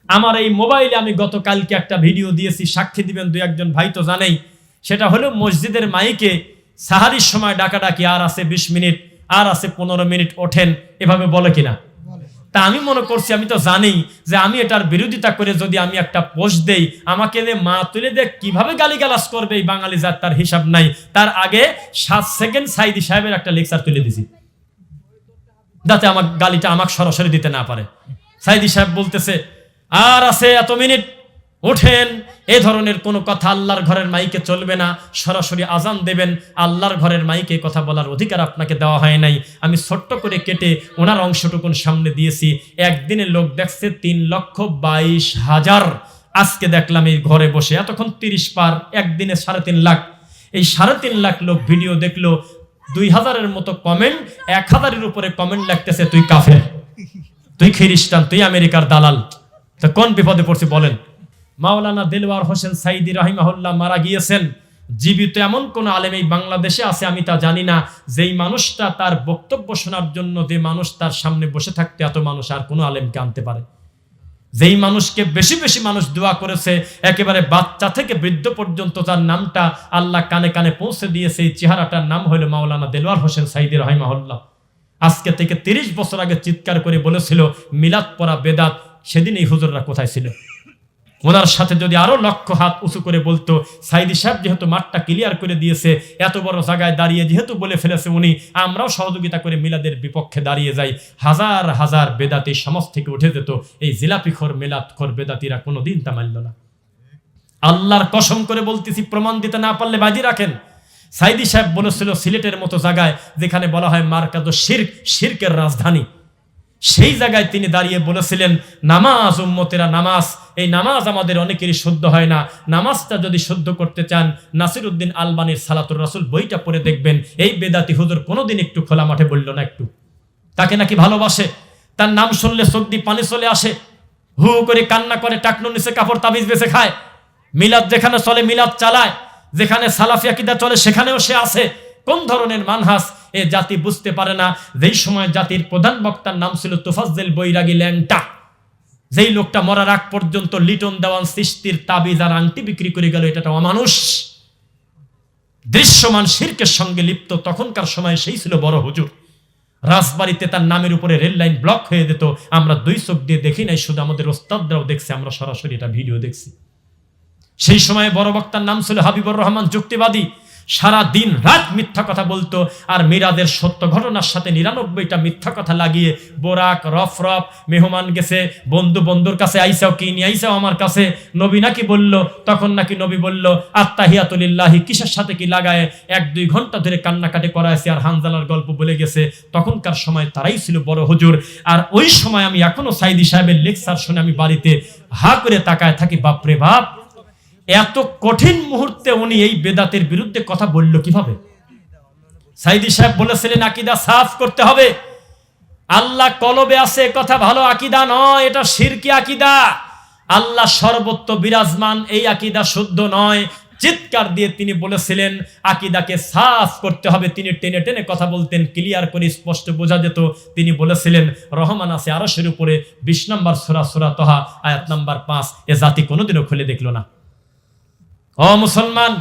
আমার এই মোবাইলে আমি গতকালকে একটা ভিডিও দিয়েছি, সাক্ষী দিবেন দুই একজন ভাই তো জানেই। সেটা হলো মসজিদের মাইকে সাহারির সময় ডাকাডাকি, আর আছে 20 মিনিট, আর আছে 15 মিনিট, ওঠেন, এভাবে বলে কিনা? তা আমি মনে করছি, আমি তো জানি যে আমি এটার বিরোধিতা করে যদি আমি একটা পোস্ট দেই, আমাকে মা তুলে দেখ কিভাবে গালিগালাজ করবে এই বাঙালি জাত, তার হিসাব নাই। তার আগে 7 সেকেন্ড সাইদি সাহেবের একটা লেকচার তুলে দিছি, যাতে আমার গালিটা আমাকে সরাসরি দিতে না পারে। সাইদি সাহেব বলতেছে আর আছে এত মিনিট, ওঠেন, এই ধরনের কোনো কথা আল্লাহর ঘরের মাইকে চলবে না, সরাসরি আজান দেবেন, আল্লাহর ঘরের মাইকে কথা বলার অধিকার আপনাকে দেওয়া হয় নাই। আমি ছোট্ট করে কেটে ওনার অংশটুকুন সামনে দিয়েছি। একদিনে লোক দেখছে 3,22,000। আজকে দেখলাম এই ঘরে বসে, এতক্ষণ 30 পার, একদিনে 3.5 লাখ। এই 3.5 লাখ লোক ভিডিও দেখলো, 2000-এর মতো কমেন্ট, 1000-এর উপরে কমেন্ট লাগতেছে তুই কাফের, তুই খ্রিস্টান, তুই আমেরিকার দালাল। তা কোন বিপদে পড়ছি বলেন? মাওলানা দেলওয়ার হোসেন সাইদি রাহিমাহুল্লাহ মারা গিয়েছেন। জীবিত এমন কোন আলেম এই বাংলাদেশে আছে আমি তা জানি না, যেই মানুষটা তার বক্তব্য শোনার জন্য যে মানুষ তার সামনে বসে থাকতে এত মানুষ আর কোনো আলেমকে আনতে পারে। যেই মানুষকে বেশি বেশি মানুষ দোয়া করেছে, একেবারে বাচ্চা থেকে বৃদ্ধ পর্যন্ত তার নামটা আল্লাহ কানে কানে পৌঁছে দিয়েছে, এই চেহারাটার নাম হলো মাওলানা দেলওয়ার হোসেন সাইদি রাহিমাহুল্লাহ। আজকে থেকে 30 বছর আগে চিৎকার করে বলেছিল মিলাদ পড়া বেদাত। সেদিন এই হুজুররা কোথায় ছিল? ওনার সাথে যদি আরো লক্ষ হাত উঁচু করে বলতো, সাইদি সাহেব যেহেতু মাঠটা ক্লিয়ার করে দিয়েছে, এত বড় জায়গায় দাঁড়িয়ে যেহেতু বলে ফেলেছে উনি, আমরাও সহযোগিতা করে মিলাদের বিপক্ষে দাঁড়িয়ে যাই, হাজার হাজার বেদাতি সমাজ থেকে উঠে যেত। এই জিলাপিখোর মিলাদখোর বেদাতিরা কোনোদিন তা মানল না। আল্লাহর কসম করে বলতেছি, প্রমাণ দিতে না পারলে বাজি রাখেন। সাইদি সাহেব বলেছিল সিলেটের মতো জায়গায় যেখানে বলা হয় মার্কাজ শিরক, শিরকের রাজধানী, সেই জায়গায় তিনি দাঁড়িয়ে বলেছিলেন নামাজ উম্মতেরা নামাজ, এই নামাজ আমাদের অনেকেরই শুদ্ধ হয় না, নামাজটা যদি শুদ্ধ করতে চান নাসিরউদ্দিন আলবানীর সালাতুর রাসূল বইটা পড়ে দেখবেন। এই বেদাতি হুজুর কোনোদিন একটু খোলা মাঠে বলল না একটু। তাকে নাকি ভালোবাসে, তার নাম শুনলে চোখ দিয়ে পানি চলে আসে, হু করে কান্না করে, টাকনুর নিচে কাপড় তাবিজ বেঁচে খায়। মিলাদ যেখানে চলে মিলাদ চালায়, যেখানে সালাফি আকীদা চলে সেখানেও সে আছে। কোন ধরনের মানহাজ এ জাতি বুঝতে পারে না। যেই সময় জাতির প্রধান বক্তার নাম ছিল তোফাজ্জল বৈরাগী ল্যাংটা, যেই লোকটা মরার আগ পর্যন্ত লিটন দেওয়ান চিশতির তাবিজ আর আংটি বিক্রি করে গেল, এটা অমানুষ, দৃশ্যমান শিরকের সঙ্গে লিপ্ত। তখনকার সময় সেই ছিল বড় হুজুর। রাজবাড়িতে তার নামের উপরে রেল লাইন ব্লক হয়ে যেত, আমরা 2 চোখ দিয়ে দেখি নাই, শুধু আমাদের ওস্তাদরাও দেখছে, আমরা সরাসরি এটা ভিডিও দেখছি। সেই সময় বড় বক্তার নাম ছিল হাবিবুর রহমান যুক্তিবাদী, সারা দিন রাত মিথ্যা কথা বলতো, আর মিরাদের সত্য ঘটনার সাথে 99টা মিথ্যা কথা লাগিয়ে বোরাক রফরফ, মেহমান গেছে, বন্ধু বন্ধুর কাছে আইসাও, কি নিয়ে আইসাও আমার কাছে, নবী নাকি বলল, তখন নাকি নবী বলল আত্তাহিয়াতুলিল্লাহি, কিসের সাথে কি লাগায় 1-2 ঘন্টা ধরে কান্নাকাটি করাইছে, আর হানজালার গল্প বলে গেছে। তখনকার সময় তারাই ছিল বড় হুজুর। আর ওই সময় আমি এখনো সাইদি সাহেবের লেকচার শুনে আমি বাড়িতে হা করে তাকায় থাকি, বাপরে বাপ, এত কঠিন মুহূর্তে উনি এই বেদাতের বিরুদ্ধে কথা বলল কিভাবে? সাইদি সাহেব বলেছিলেন আকীদা সাফ করতে হবে, আল্লাহ কলবে আছে কথা ভালো আকীদা নয়, এটা শিরকি আকীদা, আল্লাহ সর্বত্র বিরাজমান, এই আকীদা শুদ্ধ নয়। চিৎকার দিয়ে তিনি বলেছিলেন আকীদাকে সাফ করতে হবে। তিনি টেনে টেনে কথা বলতেন, ক্লিয়ার করে স্পষ্ট বোঝা যেত। তিনি বলেছিলেন রহমান আছে আরশের উপরে, 20 নম্বর সূরা সূরা তাহা আয়াত নাম্বার 5। এ জাতি কোনোদিনও খুলে দেখলো না। ও মুসলমান,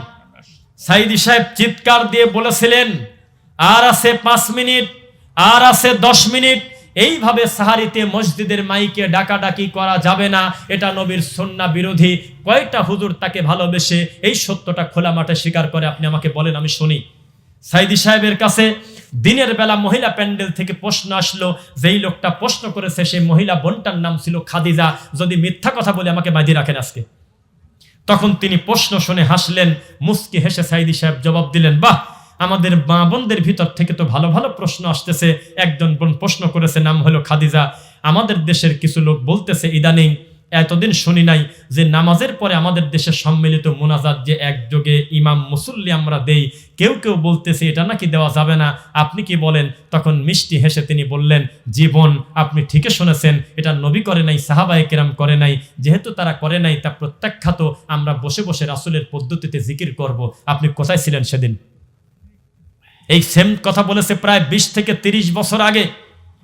সাইদি সাহেব চিৎকার দিয়ে বলেছিলেন আর আছে 5 মিনিট, আর আছে 10 মিনিট। এইভাবে সাহারিতে মসজিদের মাইকে ডাকাডাকি করা যাবে না, এটা নবীর সুন্নাহ বিরোধী। কয়টা হুজুর তাকে ভালোবেসে এই সত্যটা খোলা মাঠে স্বীকার করে? আপনি আমাকে বলেন, আমি শুনি। সাইদি সাহেবের কাছে দিনের বেলা মহিলা প্যান্ডেল থেকে প্রশ্ন আসলো, যেই লোকটা প্রশ্ন করেছে সেই মহিলা বোনটার নাম ছিল খাদিজা। যদি মিথ্যা কথা বলে আমাকে বাঁধিয়ে রাখেন আজকে। তখন তিনি প্রশ্ন শুনে হাসলেন, মুস্কি হেসে সাইদি সাহেব জবাব দিলেন, বাহ, আমাদের মা বোনদের ভিতর থেকে তো ভালো ভালো প্রশ্ন আসতেছে। একজন বোন প্রশ্ন করেছে, নাম হলো খাদিজা। আমাদের দেশের কিছু লোক বলতেছে ইদানিং, এতদিন শুনি নাই, যে নামাজের পরে আমাদের দেশে সম্মিলিত মোনাজাত যে একযোগে ইমাম মুসল্লি আমরা দেই, কেউ কেউ বলতেছে এটা নাকি দেওয়া যাবে না, আপনি কি বলেন? তখন মিষ্টি হেসে তিনি বললেন, জীবন আপনি ঠিকই শুনেছেন, এটা নবী করে নাই, সাহাবায়ে কেরাম করে নাই। যেহেতু তারা করে নাই, তা প্রত্যাখ্যাত আমরা বসে বসে রাসূলের পদ্ধতিতে জিকির করব। আপনি কোথায় ছিলেন সেদিন? এই সেম কথা বলেছে প্রায় 20 থেকে 30 বছর আগে।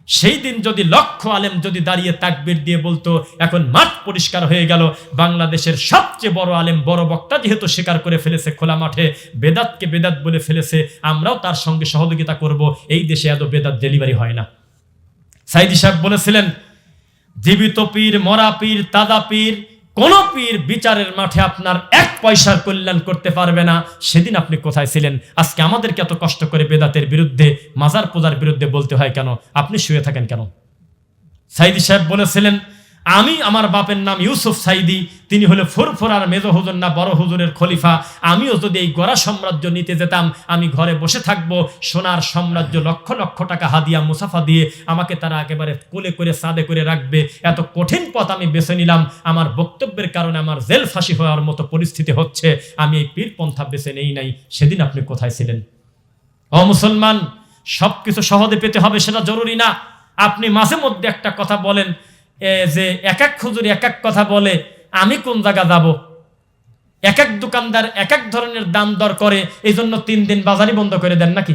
সেই দিন যদি লক্ষ আলেম যদি দাঁড়িয়ে তাকবীর দিয়ে বলতো এখন মাঠ পরিষ্কার হয়ে গেল, বাংলাদেশের সবচেয়ে বড় আলেম বড় বক্তা যেহেতু স্বীকার করে ফেলেছে খোলা মাঠে বেদাতকে বেদাত বলে ফেলেছে, আমরাও তার সঙ্গে সহযোগিতা করব, এই দেশে এত বেদাত ডেলিভারি হয় না। সাইদি সাহেব বলেছিলেন, জীবিত পীর, মরা পীর, তাজা পীর, কোন পীর বিচারের মাঠে আপনার এক পয়সার কল্যাণ করতে পারবে না। সেদিন আপনি কোথায় ছিলেন? আজকে আমাদেরকে এত কষ্ট করে বেদাতের বিরুদ্ধে, মাজার পূজার বিরুদ্ধে বলতে হয় কেন? আপনি শুয়ে থাকেন কেন? সাইদি সাহেব বলেছিলেন, আমি, আমার বাপের নাম ইউসুফ সাইদি, তিনি হলো ফুরফুরার মেজো হুজুর না বড় হুজুরের খলিফা। আমিও যদি এই গোরা সাম্রাজ্য নিতে যেতাম, আমি ঘরে বসে থাকবো, সোনার সাম্রাজ্য লক্ষ লক্ষ টাকা হাদিয়া মুসাফা দিয়ে আমাকে তারা একেবারে কোলে করে সাদে করে রাখবে। এত কঠিন পথ আমি বেছে নিলাম, আমার বক্তব্যের কারণে আমার জেল ফাঁসি হওয়ার মতো পরিস্থিতি হচ্ছে, আমি এই পীর পন্থা বেছে নেই নাই। সেদিন আপনি কোথায় ছিলেন? ও মুসলমান, সবকিছু সহজে পেতে হবে সেটা জরুরি না। আপনি মাঝে মধ্যে একটা কথা বলেন যে এক এক হুজুর এক এক কথা বলে, আমি কোন জায়গা যাব? এক এক দোকানদার এক এক ধরনের দাম দর করে, এই জন্য 3 দিন বাজারই বন্ধ করে দেন নাকি?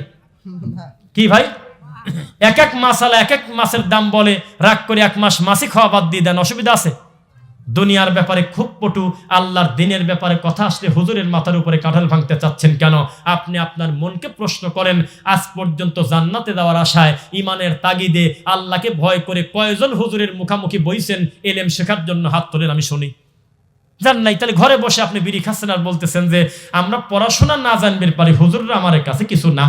কি ভাই, এক এক মাসালা এক এক মাসের দাম বলে, রাগ করে 1 মাস মাসি খাওয়া বাদ দিয়ে দেন, অসুবিধা আছে? দুনিয়ার ব্যাপারে খুব পটু, আল্লাহর দিনের ব্যাপারে কথা আসলে হুজুরের মাথার উপরে কাঁঠাল ভাঙতে চাচ্ছেন কেন? আপনি আপনার মনকে প্রশ্ন করেন, আজ পর্যন্ত জান্নাতে যাওয়ার আশায় ইমানের তাগিদে আল্লাহকে ভয় করে কয়জন হুজুরের মুখামুখি বইছেন এলেম শেখার জন্য? হাত তোলেন, আমি শুনি। জান নাই? তাহলে ঘরে বসে আপনি বিড়ি খাচ্ছেন আর বলতেছেন যে আমরা পড়াশোনা না জানবের পারি, হুজুররা আমার কাছে কিছু না।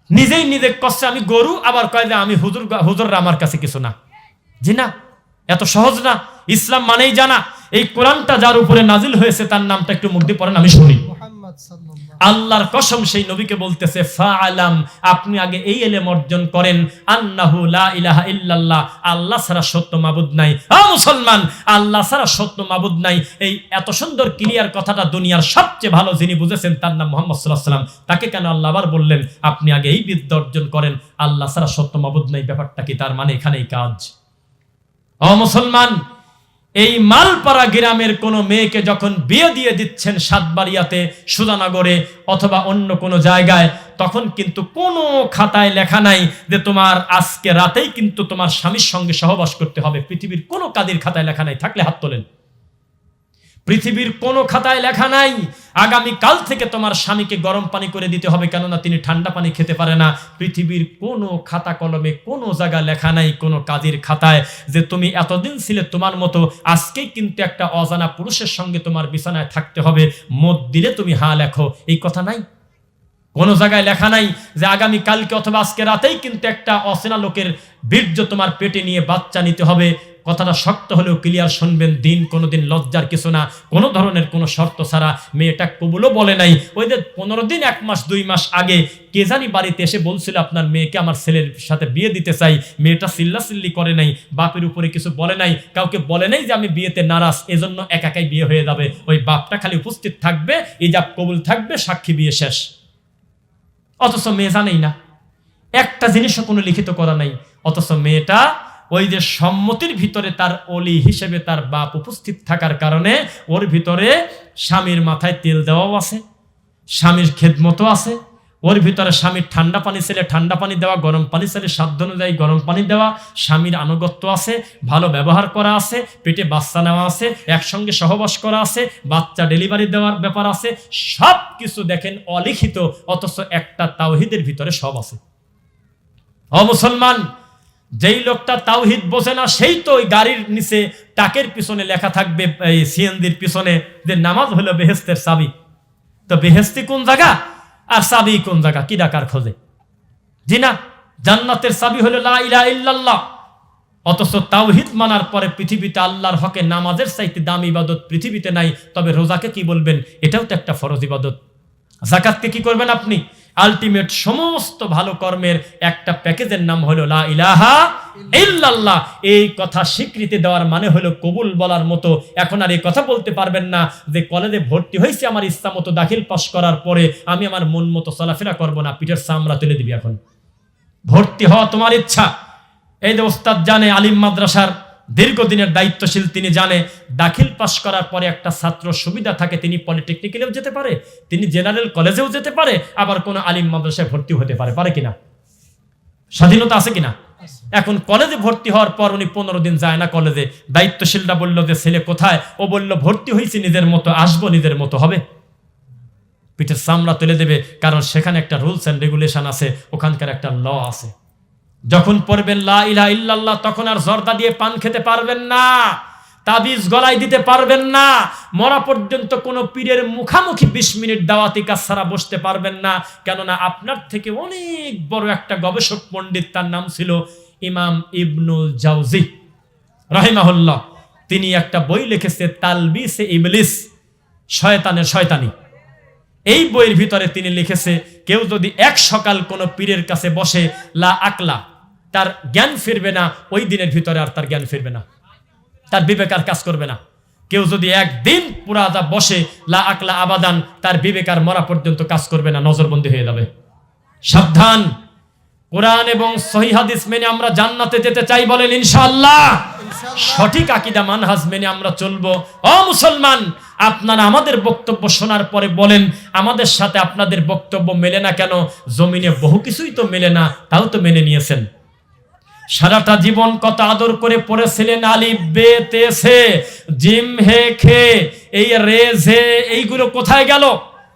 নিজেই নিজে কষ্ট, আমি গরু, আবার কয় যে আমি হুজুররা আমার কাছে কিছু না। জি না, এত সহজ না। ইসলাম মানেই জানা। এই কোরআনটা যার উপরে নাজিল হয়েছে তার নামটা একটু মুখ দিয়ে পড়েন, আমি শুনি। আল্লাহর কসম, সেই নবীকে বলতেছে, ফাআলাম, আপনি আগে এই ইলম অর্জন করেন, আন্নাহু লা ইলাহা ইল্লাল্লাহ, আল্লাহ ছাড়া সত্য মাবুদ নাই। মুসলমান, আল্লাহ ছাড়া সত্য মাবুদ নাই। এই এত সুন্দর ক্লিয়ার কথাটা দুনিয়ার সবচেয়ে ভালো যিনি বুঝেছেন তার নাম মুহাম্মদ সাল্লাল্লাহু আলাইহি ওয়াসাল্লাম। তাকে কেন আল্লাহ আবার বললেন আপনি আগে এই বিদ্যা অর্জন করেন, আল্লাহ ছাড়া সত্য মাবুদ নাই? ব্যাপারটা কি? তার মানে এখানেই কাজ। মুসলমান, এই মালপাড়া গ্রামের কোন মেয়েকে যখন বিয়ে দিয়ে দিচ্ছেন সাতবাড়িয়াতে, সুজানগরে অথবা অন্য কোনো জায়গায়, তখন কিন্তু কোনো খাতায় লেখা নাই যে তোমার আজকে রাতেই কিন্তু তোমার স্বামীর সঙ্গে সহবাস করতে হবে। পৃথিবীর কোনো কাদের খাতায় লেখা নাই, থাকলে হাত তোলেন। পৃথিবীর কোনো খাতায় লেখা নাই আগামী কাল থেকে তোমার স্বামীকে গরম পানি করে দিতে হবে, কেননা তিনি ঠান্ডা পানি খেতে পারে না। পৃথিবীর কোনো খাতা কলমে কোনো জায়গা লেখা নাই, কোনো কাজের খাতায়, যে তুমি এতদিন ছিলে তোমার মতো, আজকেই কিন্তু একটা অজানা পুরুষের সঙ্গে তোমার বিছানায় থাকতে হবে, মত দিলে তুমি হা লেখো। এই কথা নাই, কোনো জায়গায় লেখা নাই যে আগামী কালকে অথবা আজকে রাতেই কিন্তু একটা অচেনা লোকের বীর্য তোমার পেটে নিয়ে বাচ্চা নিতে হবে। কথাটা শক্ত হলেও ক্লিয়ার শুনবেন, দিন কোনোদিন লজ্জার কিছু না, কোনো ধরনের কোনো শর্ত ছাড়া। মেয়েটা কবুলও বলে নাই। ওই যে 15 দিন 1 মাস 2 মাস আগে কে জানি বাড়িতে এসে বলছিল আপনার মেয়েকে আমার ছেলের সাথে বিয়ে দিতে চাই। মেয়েটা চিল্লাচিল্লি করে নাই, বাপের উপরে কিছু বলে নাই, কাউকে বলে নাই যে আমি বিয়েতে নারাজ, এজন্য একাই বিয়ে হয়ে যাবে। ওই বাপটা খালি উপস্থিত থাকবে, ইজাব কবুল থাকবে, সাক্ষী, বিয়ে শেষ। অথচ মেয়ে জানেই না, একটা জিনিসও কোনো লিখিত করা নাই। অথচ মেয়েটা ওই যে সম্মতির ভিতরে তার অলি হিসেবে তার বাপ উপস্থিত থাকার কারণে ওর ভিতরে স্বামীর মাথায় তেল দেওয়াও আছে, স্বামীর খেদমতও আছে, ওর ভিতরে স্বামীর ঠান্ডা পানি ছেলে ঠান্ডা পানি দেওয়া, গরম পানি ছেলে সাধ্য অনুযায়ী গরম পানি দেওয়া, স্বামীর আনুগত্য আছে, ভালো ব্যবহার করা আছে, পেটে বাচ্চা নেওয়া আছে, একসঙ্গে সহবাস করা আছে, বাচ্চা ডেলিভারি দেওয়ার ব্যাপার আছে, সব কিছু দেখেন অলিখিত। অথচ একটা তাওহীদের ভিতরে সব আছে। মুসলমান, যেই লোকটা তাওহীদ বোঝে না, সেই তো ওই গাড়ির নিচে টাকের পিছনে লেখা থাকবে, এই সিএনজির পিছনে, যে নামাজ হলো বেহেশতের চাবি। তো বেহেশতি কোন জায়গা আর চাবি কোন জায়গা? কি ডাকার খোঁজে? জি না, জান্নাতের চাবি হলো লা ইলাহা ইল্লাল্লাহ। অথচ তাওহীদ মানার পরে পৃথিবীতে আল্লাহর হকে নামাজের চাইতে দামি ইবাদত পৃথিবীতে নাই। তবে রোজাকে কি বলবেন? এটাও তো একটা ফরজ ইবাদত। যাকাতকে কি করবেন আপনি? আলটিমেট সমস্ত ভালো কর্মের একটা প্যাকেজের নাম হলো লা ইলাহা ইল্লাল্লাহ। এই কথা স্বীকৃতি দেওয়ার মানে হলো কবুল বলার মতো। এখন আর এই কথা বলতে পারবেন না যে কলেজে ভর্তি হয়েছে, আমার ইচ্ছা মতো দাখিল পাস করার পরে আমি আমার মন মতো চলাফেরা করবো না, পিঠের চামড়া তুলে দিবি। এখন ভর্তি হওয়া তোমার ইচ্ছা। এই যে ওস্তাদ জানে, আলিম মাদ্রাসার দীর্ঘদিনের দায়িত্বশীল, তিনি জানে দাখিল পাস করার পরে একটা ছাত্র সুবিধা থাকে, তিনি পলিটেকনিক্যালেও যেতে পারে, তিনি জেনারেল কলেজেও যেতে পারে, আবার কোনো আলিম মাদ্রাসায় ভর্তি হতে পারে। পারে কিনা? স্বাধীনতা আছে কিনা? এখন কলেজে ভর্তি হওয়ার পর উনি 15 দিন যায় না কলেজে। দায়িত্বশীলরা বলল যে ছেলে কোথায়? ও বলল ভর্তি হয়েছি, নিজের মতো আসবো, নিজের মতো হবে। পিঠের চামড়া তুলে দেবে, কারণ সেখানে একটা রুলস এন্ড রেগুলেশন আছে, ওখানকার একটা ল আছে। যখন পড়বেন লা ইলাহা ইল্লাল্লাহ, তখন আর জর্দা দিয়ে পান খেতে পারবেন না, তাবিজ গলায় দিতে পারবেন না, মরা পর্যন্ত কোনো পীরের মুখামুখি 20 মিনিট দাওয়াতি কাজ ছাড়া বসতে পারবেন না। কেননা আপনার থেকে অনেক বড় একটা গবেষক পণ্ডিত, তার নাম ছিল ইমাম ইবনুল জাওজি রাহিমাহুল্লাহ। তিনি একটা বই লিখেছে তালবিসে ইবলিস, শয়তানের শয়তানি। এই বইয়ের ভিতরে তিনি লিখেছে, কেউ যদি এক সকাল কোনো পীরের কাছে বসে, লা আকলা, তার জ্ঞান ফিরবে না, ওই দিনের ভিতরে আর তার জ্ঞান ফিরবে না, তার বিবেক আর কাজ করবে না। কেউ যদি একদিন পুরা বসে, লা আকলা আবাদান, তার বিবেক আর মরা পর্যন্ত কাজ করবে না, নজরবন্দি হয়ে যাবে। সাবধান, কোরআন এবং সহিহ হাদিস মেনে আমরা জান্নাতে যেতে চাই, বলেন ইনশাআল্লাহ। সঠিক আকীদা মানহাজ মেনে আমরা চলবো। ও মুসলমান, আপনারা আমাদের বক্তব্য শোনার পরে বলেন, আমাদের সাথে আপনাদের বক্তব্য মেলে না কেন? জমিনে বহু কিছুই তো মেলে না, তাও তো মেনে নিয়েছেন। সারাটা জীবন কত আদর করে পড়েছিলেন আলিফ বে তে সে, জিম হে খে, এই রে জে, এইগুলো কোথায় গেল?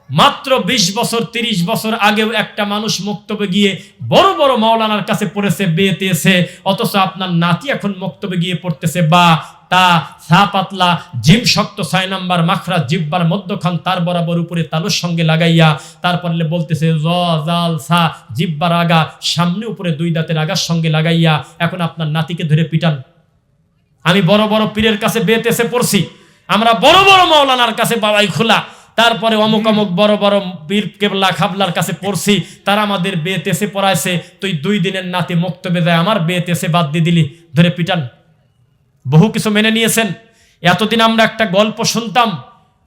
মাত্র 20 বছর 30 বছর আগেও একটা মানুষ মক্তবে গিয়ে বড় বড় মাওলানার কাছে পড়েছে বে তে সে, অথচ আপনার নাতি এখন মক্তবে গিয়ে পড়তেছে বা তা, সা পাতলা, জিম শক্ত 6 নাম্বার মাখরা, জিব্বার মধ্যখান তার বরাবর উপরে তালুর সঙ্গে লাগাইয়া, তারপরে বলতেছে জ জাল সা, জিব্বার আগা সামনে উপরে 2 দাঁতের আগার সঙ্গে লাগাইয়া। এখন আপনার নাতিকে ধরে পিটান। আমি বড় বড় পীরের কাছে বেতেছে পড়ছি, আমরা বড় বড় মাওলানার কাছে বাবাই খোলা, তারপরে অমুক অমুক বড় বড় পীর কেবলা খাবলার কাছে পড়ছি, তারা আমাদের বেতেছে পড়াইছে। তুই 2 দিনের নাতি মক্তবে যায়, আমার বেতেছে বাদ দিয়ে দিলি, ধরে পিটান। বহু কিছু মেনে নিয়েছেন। এতদিন আমরা একটা গল্প শুনতাম,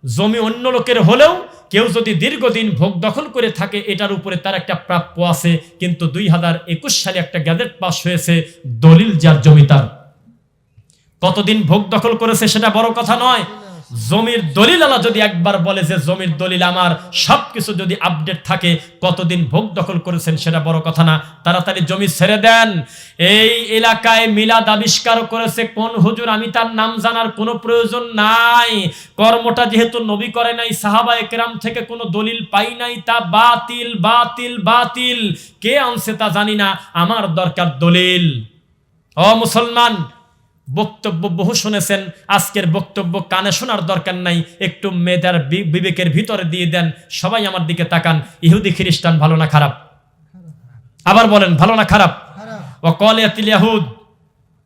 জমি অন্য লোকের হলেও কেউ যদি দীর্ঘদিন ভোগ দখল করে থাকে, এটার উপরে তার একটা প্রাপ্য আছে। কিন্তু 2021 সালে একটা গ্যাজেট পাস হয়েছে, দলিল যার জমি তার। কতদিন ভোগ দখল করেছে সেটা বড় কথা নয়, জমির দলিল আলা যদি একবার বলে যে জমির দলিল আমার, সবকিছু যদি আপডেট থাকে, কতদিন ভোগ দখল করেছেন সেটা বড় কথা না। তাড়াতাড়ি জমি ছেড়ে দেন। এই এলাকায় মিলাদ আবিষ্কার করেছে কোন হুজুর, আমি তার নাম জানার কোনো প্রয়োজন নাই। কর্মটা যেহেতু নবী করে নাই, সাহাবায়ে কেরাম থেকে কোনো দলিল পাই নাই, তা বাতিল বাতিল বাতিল। কে আনছে তা জানি না, আমার দরকার দলিল। ও মুসলমান, বক্তব্য বহু শুনেছেন, আজকের বক্তব্য কানে শোনার দরকার নাই, একটু মেধার বিবেকের ভিতরে দিয়ে দেন। সবাই আমার দিকে তাকান। ইহুদি খ্রিস্টান ভালো না খারাপ? আবার বলেন, ভালো না খারাপ? ও কলিয়াতিল ইয়াহুদ,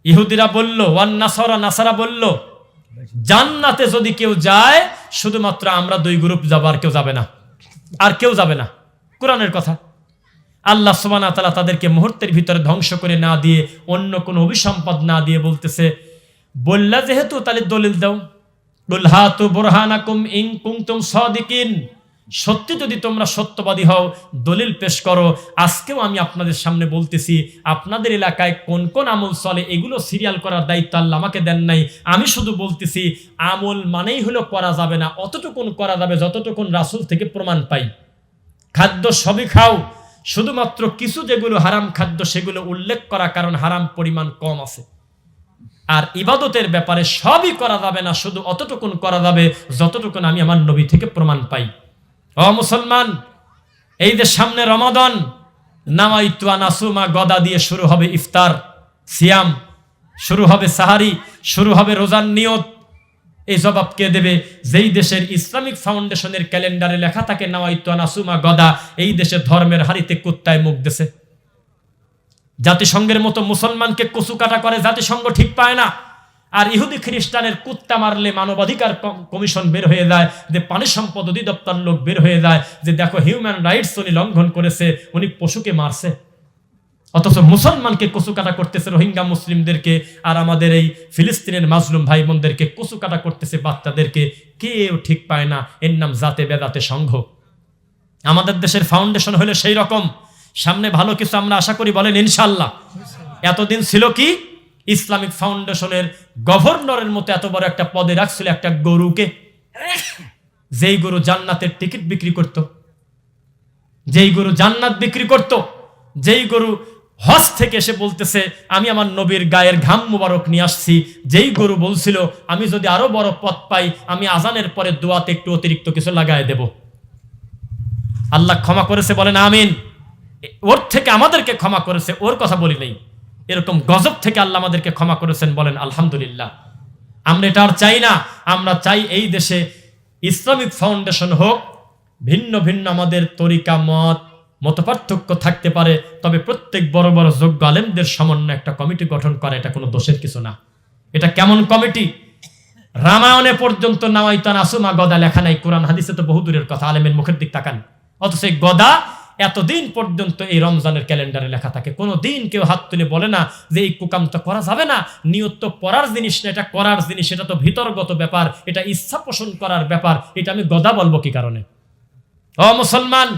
ইহুদিরা বলল, ওয়ান নাসারা, নাসারা বলল, জান্নাতে যদি কেউ যায় শুধুমাত্র আমরা 2 গ্রুপ যাব, আর কেউ যাবে না, আর কেউ যাবে না। কোরআনের কথা। আল্লাহ সুবহানাহু ওয়া তাআলা তাদেরকে মুহূর্তের ভিতরে ধ্বংস করে না দিয়ে, অন্য কোনো অভিসম্পদ না দিয়ে বলতেছে, বললা যেহেতু তাহলে দলিল দাও। কুল হাতু বুরহানাকুম ইন কুনতুম সাদিকিন, সত্যি যদি তোমরা সত্যবাদী হও, দলিল পেশ করো। আজকেও আমি আপনাদের সামনে বলতেছি, আপনাদের এলাকায় কোন কোন আমল চলে এগুলো সিরিয়াল করার দায়িত্ব আল্লাহ আমাকে দেন নাই। আমি শুধু বলতেছি, আমল মানেই হলো করা যাবে না, অতটুকুন করা যাবে যতটুকুন রাসূল থেকে প্রমাণ পাই। খাদ্য সবই খাও, শুধুমাত্র কিছু যেগুলো হারাম খাদ্য সেগুলো উল্লেখ করা, কারণ হারাম পরিমাণ কম আছে। আর ইবাদতের ব্যাপারে সবই করা যাবে না, শুধু অতটুকুন করা যাবে যতটুকুন আমি আমার নবী থেকে প্রমাণ পাই। ও মুসলমান, এই যে সামনে রমাদান, নাওয়াইতু আন আসুমা গদা দিয়ে শুরু হবে ইফতার, সিয়াম শুরু হবে, সাহারি শুরু হবে, রোজার নিয়ত। এই জবাব কে দেবে? যেই দেশের ইসলামিক ফাউন্ডেশনের ক্যালেন্ডারে লেখা থাকে নাওয়াইতু আন আসুমা গদা, এই দেশে ধর্মের হাড়িতে কুত্তায় মুখ দেছে। জাতিসংঘের মতো মুসলমানকে কচু কাটা করে জাতিসংঘ ঠিক পায় না। আর ইহুদি খ্রিস্টানের কুত্তা মারলে মানবাধিকার কমিশন বের হয়ে যায়, যে পানি সম্পদ অধিদপ্তর লোক বের হয়ে যায় যে দেখো হিউম্যান রাইটস উনি লঙ্ঘন করেছে, উনি পশুকে মারছে। অথচ মুসলমানকে কচু কাটা করতেছে, রোহিঙ্গা মুসলিমদেরকে, আর আমাদের এই ফিলিস্তিনের মাজলুম ভাই বোনদেরকে কচু কাটা করতেছে, বাচ্চাদেরকে। কেউ ঠিক পায় না। এর নাম জাতে বেদাতে সংঘ। আমাদের দেশের ফাউন্ডেশন হলো সেই রকম। সামনে ভালো কিছু আমরা আশা করি, বলেন ইনশাআল্লাহ। এতদিন ছিল কি, ইসলামিক ফাউন্ডেশনের গভর্নরের মতো এত বড় একটা পদে রাখছিল একটা গরুকে, যেই গরু জান্নাতের টিকিট বিক্রি করত, যেই গরু জান্নাত বিক্রি করত, যেই গরু হজ থেকে এসে বলতেছে আমি আমার নবীর গায়ের ঘাম মুবারক নিয়ে আসছি, যেই গরু বলছিল আমি যদি আরো বড় পথ পাই আমি আজানের পরে দোয়াতে একটু অতিরিক্ত কিছু লাগায় দেব। আল্লাহ ক্ষমা করেছে, বলেন আমিন। ওর থেকে আমাদেরকে ক্ষমা করেছে, ওর কথা বলি নাই। এরকম গজব থেকে আল্লাহ আমাদেরকে ক্ষমা করেছেন, বলেন আলহামদুলিল্লাহ। আমরা এটা আর চাই না। আমরা চাই এই দেশে ইসলামিক ফাউন্ডেশন হোক, ভিন্ন ভিন্ন আমাদের তরিকা মতপার্থক্য থাকতে পারে, তবে প্রত্যেক বড় বড় যোগ্য আলেমদের সমন্বয়ে একটা কমিটি গঠন করা এটা কোনো দোষের কিছু না। এটা কেমন কমিটি? রামায়ণে পর্যন্ত নাওয়াইতান আসুমা গদা লেখা নাই, কোরআন হাদিসে তো বহু দূরের কথা, আলেমের মুখের দিক তাকান। অথচ এই গদা এতদিন পর্যন্ত এই রমজানের ক্যালেন্ডারে লেখা থাকে। কোনো দিন কেউ হাত তুলে বলে না যে এই কুকাম তো করা যাবে না, নিয়ত তো পড়ার জিনিস না, এটা করার জিনিস, এটা তো ভিতরগত ব্যাপার, এটা ইচ্ছা পোষণ করার ব্যাপার, এটা আমি গদা বলবো কি কারণে? ও মুসলমান,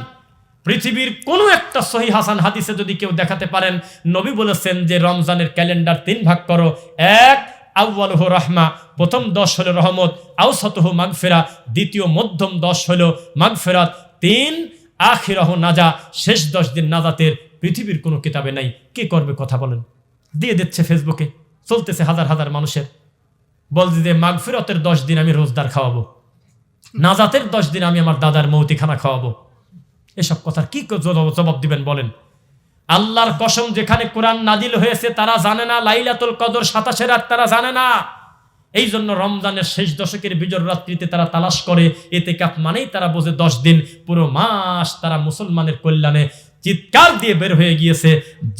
পৃথিবীর কোনো একটা সহি হাসান হাদিসে যদি কেউ দেখাতে পারেন নবী বলেছেন যে রমজানের ক্যালেন্ডার 3 ভাগ করো, 1 আউয়ালুহু রাহমা, প্রথম 10 হলো রহমত, আওসাতুহু মাগফিরা, দ্বিতীয় মধ্যম 10 হলো মাগফিরাত, 3 আখিরাহু নাজা, শেষ 10 দিন নাজাতের পৃথিবীর কোনো কিতাবে নাই। কে করবে কথা বলেন? দিয়ে দিচ্ছে ফেসবুকে, চলতেছে হাজার হাজার মানুষের। বলছে যে মাগফিরাতের 10 দিন আমি রোজদার খাওয়াবো, নাজাতের 10 দিন আমি আমার দাদার মৌতিখানা খাওয়াবো। এসব কথার কি জবাব দিবেন বলেন? আল্লাহর কসম, যেখানে কোরআন নাজিল হয়েছে তারা জানে না লাইলাতুল কদর 27 রাত, তারা জানে না। এই জন্য রমজানের শেষ দশকের বিজর রাত্রিতে তারা তালাশ করে। ইতিকাফ মানেই তারা বোঝে 10 দিন, পুরো মাস তারা মুসলমানের কল্যাণে চিৎকার দিয়ে বের হয়ে গিয়েছে।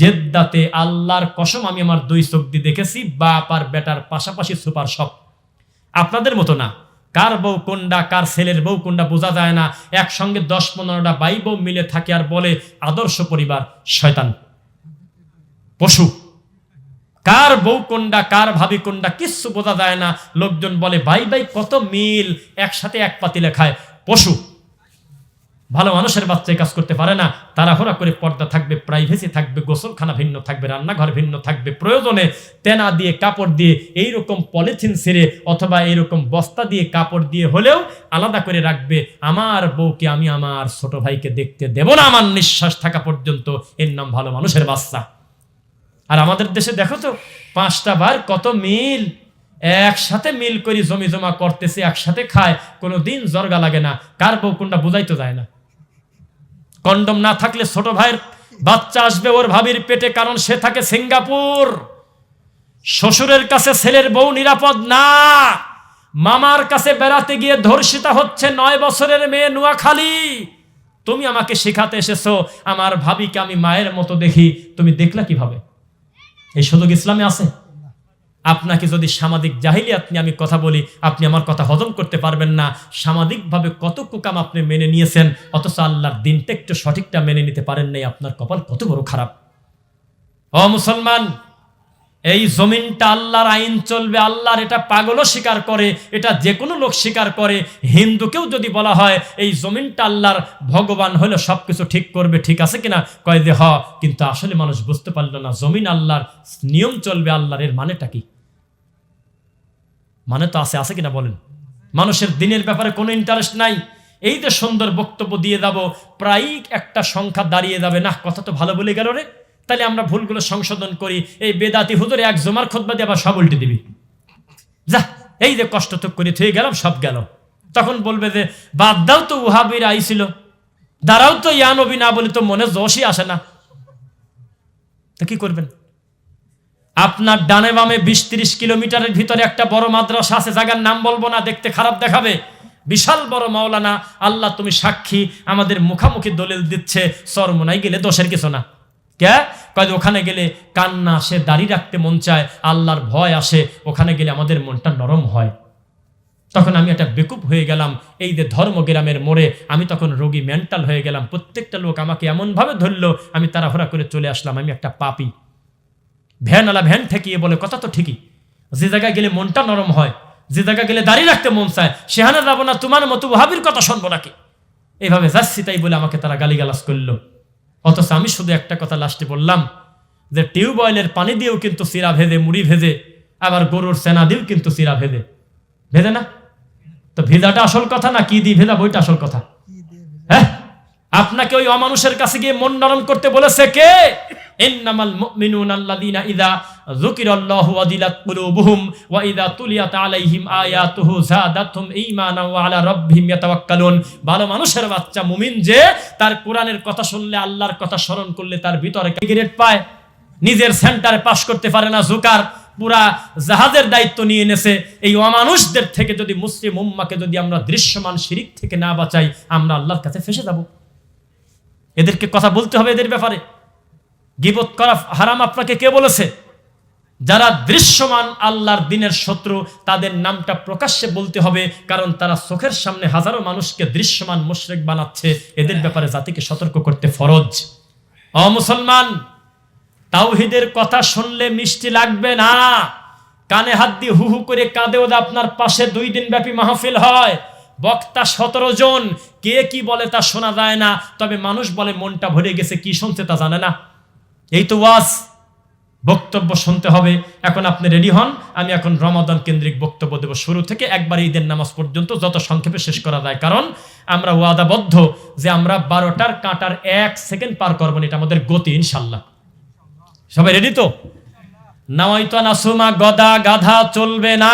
জেদ্দাতে আল্লাহর কসম আমি আমার 2 চোখ দিয়ে দেখেছি, বাপ আর বেটার পাশাপাশি সুপার শপ। আপনাদের মতো না, কার বউ কোনটা, কার ছেলের বউ কোনটা বোঝা যায় না। একসঙ্গে 10-15টা ভাই বউ মিলে থাকে আর বলে আদর্শ পরিবার। শয়তান, পশু। কার বউ কোনটা, কার ভাবি কোনটা কিচ্ছু বোঝা যায় না। লোকজন বলে ভাই ভাই কত মিল, একসাথে এক পাতিলে খায়। পশু। ভালো মানুষের বাচ্চায় কাজ করতে পারে না। তাড়াহুড়া করে পর্দা থাকবে, প্রাইভেসি থাকবে, গোসলখানা ভিন্ন থাকবে, রান্নাঘর ভিন্ন থাকবে, প্রয়োজনে তেনা দিয়ে কাপড় দিয়ে এইরকম পলিথিন ছেড়ে অথবা এইরকম বস্তা দিয়ে কাপড় দিয়ে হলেও আলাদা করে রাখবে। আমার বউকে আমি আমার ছোট ভাইকে দেখতে দেব না আমার নিঃশ্বাস থাকা পর্যন্ত। এর নাম ভালো মানুষের বাচ্চা। আর আমাদের দেশে দেখো তো 5টা বার কত মিল, একসাথে মিল করে জমি জমা করতেছে, একসাথে খায়, কোনো দিন জর্গা লাগে না। কার বউ কোনটা বোঝাইতে যায় না। কন্ডম না থাকলে ছোট ভাইয়ের বাচ্চা আসবে ওর ভাবির পেটে, কারণ সে থাকে সিঙ্গাপুর। শ্বশুরের কাছে ছেলের বউ নিরাপদ না। মামার কাছে বেড়াতে গিয়ে ধর্ষিতা হচ্ছে 9 বছরের মেয়ে নোয়াখালী। তুমি আমাকে শেখাতে এসেছো আমার ভাবিকে আমি মায়ের মতো দেখি, তুমি দেখলা কিভাবে? এই সুযোগ ইসলামে আছে? আপনাকে যদি সামাজিক জাহিলিয়াত নিয়ে আমি কথা বলি, আপনি আমার কথা হজম করতে পারবেন না। সামাজিকভাবে কত কুকাম আপনি মেনে নিয়েছেন, অথচ আল্লাহর দিনটা একটু সঠিকটা মেনে নিতে পারেন নাই। আপনার কপাল কত বড় খারাপ। ও মুসলমান, এই জমিনটা আল্লাহর আইন চলবে, আল্লাহর, এটা পাগলও স্বীকার করে, এটা যে কোনো লোক স্বীকার করে। হিন্দুকেও যদি বলা হয় এই জমিনটা আল্লাহর, ভগবান হলে সবকিছু ঠিক করবে, ঠিক আছে কিনা? কয় যে হ, কিন্তু আসলে মানুষ বুঝতে পারলো না জমিন আল্লাহর, নিয়ম চলবে আল্লাহর। এর মানেটা কি? মানে তো আছে কিনা বলেন? মানুষের দিনের ব্যাপারে কোনো ইন্টারেস্ট নাই। এই যে সুন্দর বক্তব্য দিয়ে যাব, প্রায় একটা সংখ্যা দাঁড়িয়ে যাবে, না কথা তো ভালো বলে গেল রে, তাহলে আমরা ভুলগুলো সংশোধন করি। এই বেদাতি হুজুরে এক জমার খুতবা দিয়ে আবার সব উল্টে দিবি, যা এই যে কষ্ট তো করে থয়ে গেলাম, সব গেল। তখন বলবে যে বাদ দাও তো, ওহাবিরা আইছিল, দাঁড়াও তো, ইয়া নবী না বলে তো মনে জোশই আসে না। তো কি করবেন? আপনার ডানে বামে 20-30 কিলোমিটারের ভিতরে একটা বড় মাদ্রাসা আছে, জায়গার নাম বলবো না, দেখতে খারাপ দেখাবে, বিশাল বড় মাওলানা, আল্লাহ তুমি সাক্ষী, আমাদের মুখামুখি দলিল দিচ্ছে চরমোনাই গেলে দোষের কিছু না। কে কয় ওখানে গেলে কান্না আসে, দাড়ি রাখতে মন চায়, আল্লাহর ভয় আসে, ওখানে গেলে আমাদের মনটা নরম হয়। তখন আমি একটা বেকুব হয়ে গেলাম। এই যে ধর্মগ্রামের মোড়ে আমি তখন রোগী, মেন্টাল হয়ে গেলাম। প্রত্যেকটা লোক আমাকে এমনভাবে ধরলো, আমি তাড়াহুড়া করে চলে আসলাম, আমি একটা পাপী। ভ্যানওয়ালা ভ্যান ঠেকিয়ে বলে কথা তো ঠিকই, যে জায়গায় গেলে মনটা নরম হয়, যে জায়গায় গেলে দাঁড়িয়ে রাখতে মন চায়, সেখানে যাবো না, তোমার মতো ওহাবির কথা শুনবো নাকি? এইভাবে যাচ্ছি তাই বলে আমাকে তারা গালিগালাজ করলো। অথচ আমি শুধু একটা কথা লাস্টে বললাম যে টিউবওয়েলের পানি দিয়েও কিন্তু চিরা ভেজে, মুড়ি ভেজে, আবার গরুর সেনা দিয়েও কিন্তু চিরা ভেজে, ভেজে না? তো ভেজাটা আসল কথা না কি দিয়ে ভেজা বইটা আসল কথা? হ্যাঁ, আপনাকে ওই অমানুষের কাছে গিয়ে মন নরম করতে বলেছে কে? ইন্নামাল মুমিনুনা আল্লাযীনা ইযা যুকিরাল্লাহু ওয়াজিলাত কুলুবুহুম ওয়া ইযা তুলিয়াত আলাইহিম আয়াতুহু যাদাতহুম ঈমানান ওয়া আলা রাব্বিহিম ইয়াতাওয়াক্কালুন। ভালো মানুষের বাচ্চা মুমিন যে তার কোরআনের কথা শুনলে, আল্লাহর কথা স্মরণ করলে তার ভিতরে গ্রেড পায়। নিজের সেন্টারে পাস করতে পারে না, জোকার পুরা জাহাজের দায়িত্ব নিয়ে এনেছে। এই অমানুষদের থেকে যদি মুসলিম উম্মাকে যদি আমরা দৃশ্যমান শিরিক থেকে না বাঁচাই, আমরা আল্লাহর কাছে ফেসে যাব। এদেরকে কথা বলতে হবে এদের ব্যাপারে। গীবত করা হারাম আপনাকে কে বলেছে? যারা দৃশ্যমান আল্লাহর দিনের শত্রু, তাদের নামটা প্রকাশ্যে বলতে হবে, কারণ তারা চোখের সামনে হাজারো মানুষকে দৃশ্যমান মুশরিক বানাচ্ছে। এদের ব্যাপারে জাতিকে সতর্ক করতে ফরজ। ও মুসলমান, তাওহীদের কথা শুনলে মিষ্টি লাগবে না, কানে হাত দিয়ে হু হু করে কাঁদেও। আপনার পাশে 2 দিন ব্যাপী মাহফিল হয়, বক্তা 17 জন, কে কি বলে তা শোনা যায় না, তবে মানুষ বলে মনটা ভরে গেছে, কি শুনছে তা জানে না। এই তো ওয়াজ, বক্তব্য শুনতে হবে। এখন আপনি রেডি হন, আমি এখন রমাদান কেন্দ্রিক বক্তব্য দেব শুরু থেকে একবার ঈদের নামাজ পর্যন্ত, যত সংক্ষেপে শেষ করা যায়। কারণ আমরা ওয়াদাবদ্ধ যে আমরা 12টার কাঁটার 1 সেকেন্ড পার করবো না, এটা আমাদের গতি ইনশাল্লাহ। সবাই রেডি তো? নাওয়াইতু নাসুমা, গদা গাধা চলবে না,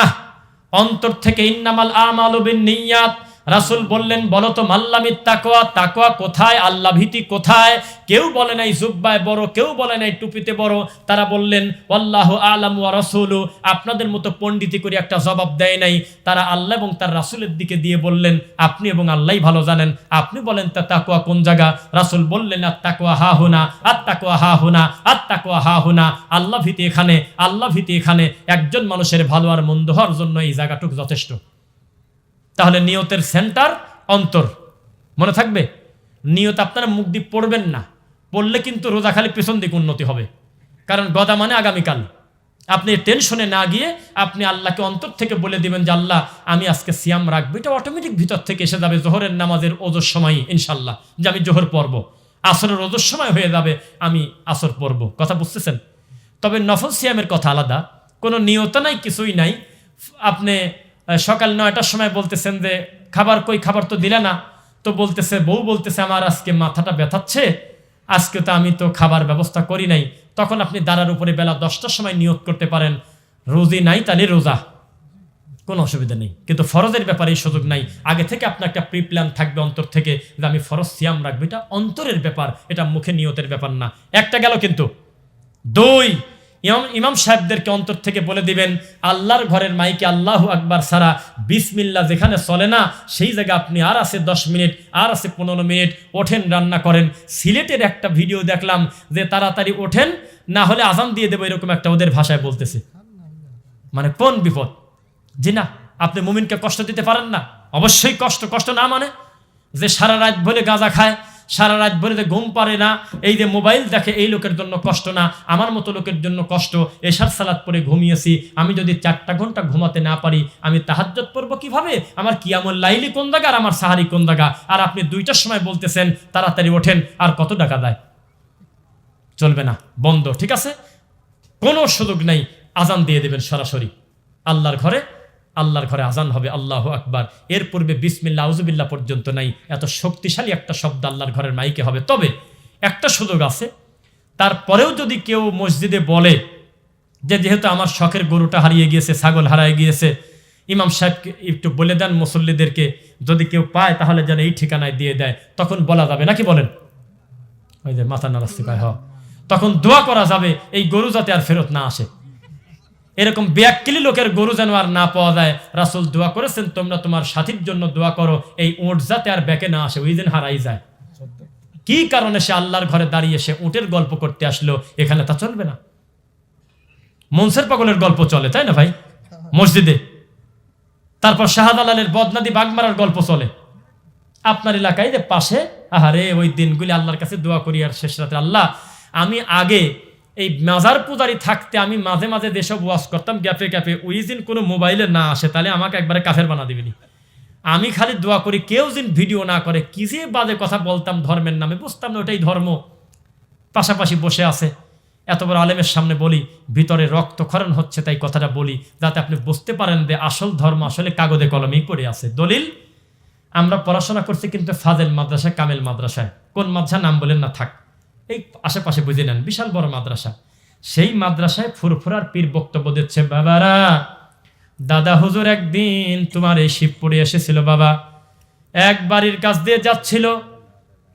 অন্তর থেকে। ইন্নামাল আমালু বিন্নিয়াত। রাসূল বললেন, বলো তো মাল্লামিত তাকওয়া, তাকওয়া কোথায়, আল্লাহ ভীতি কোথায়? কেউ বলে নাই জুব্বায় বড়, কেউ বলে নাই টুপিতে বড়। তারা বললেন ওয়াল্লাহু আ'লামু ওয়া রাসূলু। আপনাদের মতো পণ্ডিতি করে একটা জবাব দেয় নাই, তারা আল্লাহ এবং তার রাসূলের দিকে দিয়ে বললেন, আপনি এবং আল্লাহই ভালো জানেন, আপনি বলেন তা তাকওয়া কোন জায়গা? রাসূল বললেন আত তাকওয়া হা হুনা, আত তাকওয়া হা হুনা, আত তাকওয়া হা হুনা। আল্লাহ ভীতি এখানে, আল্লাহ ভীতি এখানে। একজন মানুষের ভালো আর মন্দ হওয়ার জন্য এই জায়গাটুকু যথেষ্ট। তাহলে নিয়তের সেন্টার অন্তর, মনে থাকবে। নিয়ত আপনারা মুখ দিয়ে পড়বেন না, পড়লে কিন্তু রোজা খালি পেছন দিকে উন্নতি হবে। কারণ গদা মানে আগামীকাল। আপনি টেনশনে না গিয়ে আপনি আল্লাহকে অন্তর থেকে বলে দিবেন যে আল্লাহ আমি আজকে সিয়াম রাখবো। এটা অটোমেটিক ভিতর থেকে এসে যাবে। জোহরের নামাজের ওজোর সময় ইনশাল্লাহ যে আমি জোহর পড়ব, আসরের ওজোর সময় হয়ে যাবে আমি আসর পড়ব। কথা বুঝতেছেন? তবে নফল সিয়ামের কথা আলাদা, কোনো নিয়ত নাই, কিছুই নাই। আপনি সকাল 9টার সময় বলতেছেন যে খাবার কই, খাবার তো দিলে না, তো বলতেছে বউ বলতেছে আমার আজকে মাথাটা ব্যথাচ্ছে, আজকে তো আমি তো খাবার ব্যবস্থা করি নাই। তখন আপনি দাঁড়ার উপরে বেলা 10টার সময় নিয়ত করতে পারেন, রোজী নাই তাহলে রোজা, কোনো অসুবিধা নেই। কিন্তু ফরজের ব্যাপারে এই সুযোগ নাই। আগে থেকে আপনার একটা প্রি প্ল্যান থাকবে অন্তর থেকে যে আমি ফরজ সিয়াম রাখবো। এটা অন্তরের ব্যাপার, এটা মুখে নিয়তের ব্যাপার না। একটা গেল। কিন্তু 2, ইমাম সাহেবদেরকে অন্তর থেকে বলে দিবেন আল্লাহর ঘরের মাইকে আল্লাহু আকবার ছাড়া বিসমিল্লাহ যেখানে চলে না, সেই জায়গায় আপনি আর আছে 10 মিনিট, আর আছে 15 মিনিট, ওঠেন রান্না করেন। সিলেটের একটা ভিডিও দেখলাম যে তাড়াতাড়ি ওঠেন, না হলে আজান দিয়ে দেবো, এরকম একটা ওদের ভাষায় বলতেছে। মানে কোন বিপদ? জি না, আপনি মুমিনকে কষ্ট দিতে পারেন না। অবশ্যই কষ্ট, কষ্ট না মানে যে সারা রাত ভরে গাঁজা খায়, সারা রাত ভরে ঘুম পারে না, এই যে মোবাইল দেখে, এই লোকের জন্য কষ্ট না। আমার মতো লোকের জন্য কষ্ট। এশার সালাত পরে ঘুমিয়েছি, আমি যদি 4টা ঘন্টা ঘুমাতে না পারি, আমি তাহাজ্জুদ পড়বো কিভাবে? আমার কিয়ামুল লাইলি কোন জায়গা আর আমার সাহারি কোন জায়গা? আর আপনি 2টার সময় বলতেছেন তাড়াতাড়ি ওঠেন, আর কত টাকা দেয়? চলবে না, বন্ধ। ঠিক আছে, কোনো সুযোগ নাই। আজান দিয়ে দেবেন সরাসরি আল্লাহর ঘরে। আল্লাহর ঘরে আজান হবে আল্লাহু আকবার। এর পূর্বে বিসমিল্লাহ আউযুবিল্লাহ পর্যন্ত নাই। এত শক্তিশালী একটা শব্দ আল্লাহর ঘরের মাইকে হবে। তবে একটা সুযোগ আছে, তারপরেও যদি কেউ মসজিদে বলে যে যেহেতু আমার শখের গরুটা হারিয়ে গিয়েছে, ছাগল হারিয়ে গিয়েছে, ইমাম সাহেবকে একটু বলে দেন মুসল্লিদেরকে যদি কেউ পায় তাহলে যেন এই ঠিকানায় দিয়ে দেয়, তখন বলা যাবে নাকি বলেন? ওই যে মাথা নাড়াচ্ছি পায়, তখন দোয়া করা যাবে এই গরু যাতে আর ফেরত না আসে। এরকম বেয়াক্কিলি লোকের গরু যেন আর না পাওয়া যায়। রাসূল দোয়া করেছেন তোমরা তোমার সাথীর জন্য দোয়া করো, এই উট যাতে আর ব্যাকে না আসে, ওই দিন হারাই যায়। কি কারণে সে আল্লাহর ঘরে দাঁড়িয়ে সে উটের গল্প করতে আসলো, এখানে তা চলবে না। মনসের পাগলের গল্প চলে, তাই না ভাই, মসজিদে। তারপর শাহজালালের বদনাদি বাগমারার গল্প চলে আপনার এলাকায় যে পাশে। আহারে ওই দিনগুলি আল্লাহর কাছে দোয়া করি আর শেষ রাতে, আল্লাহ আমি আগে এই মাজার পূজারি থাকতে আমি মাঝে মাঝে যেসব ওয়াজ করতাম গ্যাপে গ্যাপে, ওই দিন কোনো মোবাইলে না আসে তাহলে আমাকে একবারে কাফের বানা দিবেনি। আমি খালি দোয়া করি কেউ যেন ভিডিও না করে। কি যে বাজে কথা বলতাম ধর্মের নামে, বুঝতাম না ওটাই ধর্ম। পাশাপাশি বসে আছে এত বড় আলেমের সামনে বলি, ভিতরে রক্তক্ষরণ হচ্ছে, তাই কথাটা বলি যাতে আপনি বুঝতে পারেন যে আসল ধর্ম আসলে কাগজে কলমেই পড়ে আছে। দলিল, আমরা পড়াশোনা করছি কিন্তু ফাজেল মাদ্রাসায়, কামেল মাদ্রাসায়। কোন মাদ্রাসা নাম বলেন না থাক, এই আশেপাশে বুঝে নেন, বিশাল বড় মাদ্রাসা। সেই মাদ্রাসায় ফুরফুরার পীর বক্তব্য দিচ্ছে, বাবারা দাদা হুজুর একদিন তোমার এই শিবপুরে এসেছিল বাবা, এক বাড়ির কাছ দিয়ে যাচ্ছিল,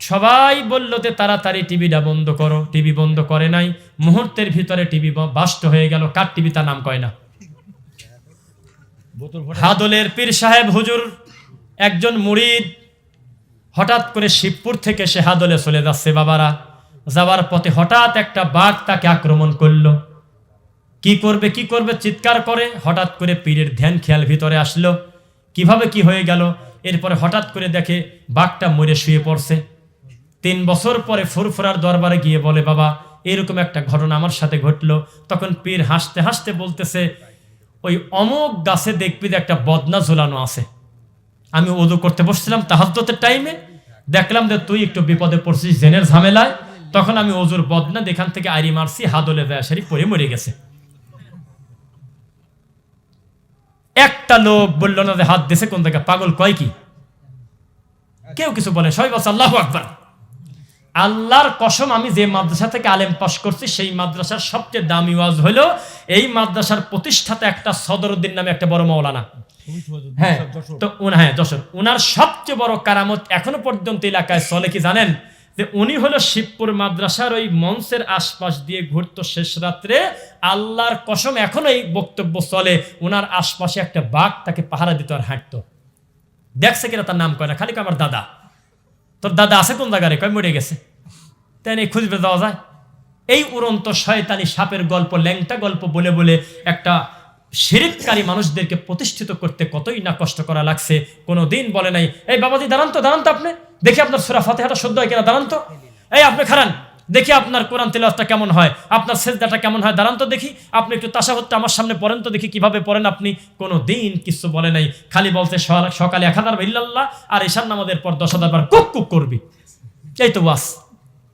সবাই বলল যে তাড়াতাড়ি টিভিটা বন্ধ করো, টিভি বন্ধ করে নাই, মুহূর্তের ভিতরে টিভি বাস্ট হয়ে গেল। কার টিভি তার নাম কয় না। হাদলের পীর সাহেব হুজুর একজন মুরিদ, হঠাৎ করে শিবপুর থেকে সে হাদলে চলে যাচ্ছে বাবারা, যাওয়ার পথে হঠাৎ একটা বাঘ তাকে আক্রমণ করলো। কি করবে চিৎকার করে, হঠাৎ করে পীরের ধ্যান খেয়াল ভিতরে আসলো, কিভাবে কি হয়ে গেল। এরপরে হঠাৎ করে দেখে বাঘটা মরে শুয়ে পড়ছে। 3 বছর পরে ফুরফুরার দরবারে গিয়ে বলে, বাবা এরকম একটা ঘটনা আমার সাথে ঘটলো। তখন পীর হাসতে হাসতে বলতেছে, ওই অমুক গাছে দেখবি একটা বদনা ঝোলানো আছে, আমি ওযু করতে বসছিলাম তাহাজ্জুদের টাইমে, দেখলাম যে তুই একটু বিপদে পড়ছিস জেনের ঝামেলায়, তখন আমি ওযুর বদনা এখান থেকে আড়ি মারছি, হাদলে যায় সারি পরে মরে গেছে। একটা লোক বলল না যে হাত দিছে কোন জায়গায়, পাগল কয় কি, কেউ কিছু বলে, সবাই বলছে আল্লাহু আকবার। আল্লাহর কসম, আমি যে মাদ্রাসা থেকে আলেম পাশ করছি সেই মাদ্রাসার সবচেয়ে দামি ওয়াজ হলো এই মাদ্রাসার প্রতিষ্ঠাতা একটা সদরউদ্দিন নামে একটা বড় মাওলানা, হ্যাঁ তো যশোর, ওনার সবচেয়ে বড় কারামত এখনো পর্যন্ত এলাকায় চলে কি জানেন, যে উনি হলো শিবপুর মাদ্রাসার ওই মঞ্চের আশপাশ দিয়ে ঘুরতো শেষ রাত্রে, আল্লাহর কসম এখনো এই বক্তব্য চলে, ওনার আশপাশে একটা বাঘ তাকে পাহারা দিত আর হাঁটতো। দেখছে কিনা তার নাম কয় না, খালি আমার দাদা, তোর দাদা আছে কোন জায়গায়, কয় মরে গেছে, তাই এই খুঁজবে যাওয়া যায়। এই উড়ন্ত শয়তানি সাপের গল্প, ল্যাংটা গল্প বলে বলে একটা শিরককারী মানুষদেরকে প্রতিষ্ঠিত করতে কতই না কষ্ট করা লাগছে। কোনোদিন বলে নাই, এই বাবাজি দাঁড়ান তো আপনি দেখি আপনার সূরা ফাতিহাটা শুদ্ধ হয় কিনা, দাঁড়ান তো, এই আপনি খারান দেখি আপনার কোরআন তিলাওয়াতটা কেমন হয়, আপনার সেজদাটা কেমন হয়, দাঁড়ান তো দেখি, আপনি একটু তাশাহুদটা আমার সামনে পড়েন তো দেখি কিভাবে পড়েন আপনি। কোনোদিন কিছু বলে নাই, খালি বলছে সকালে 1000 বার ইল্লাল্লাহ আর ঈশার নামাজের পর 10,000 বার কুক কুক করবি। এই তো ওয়াস।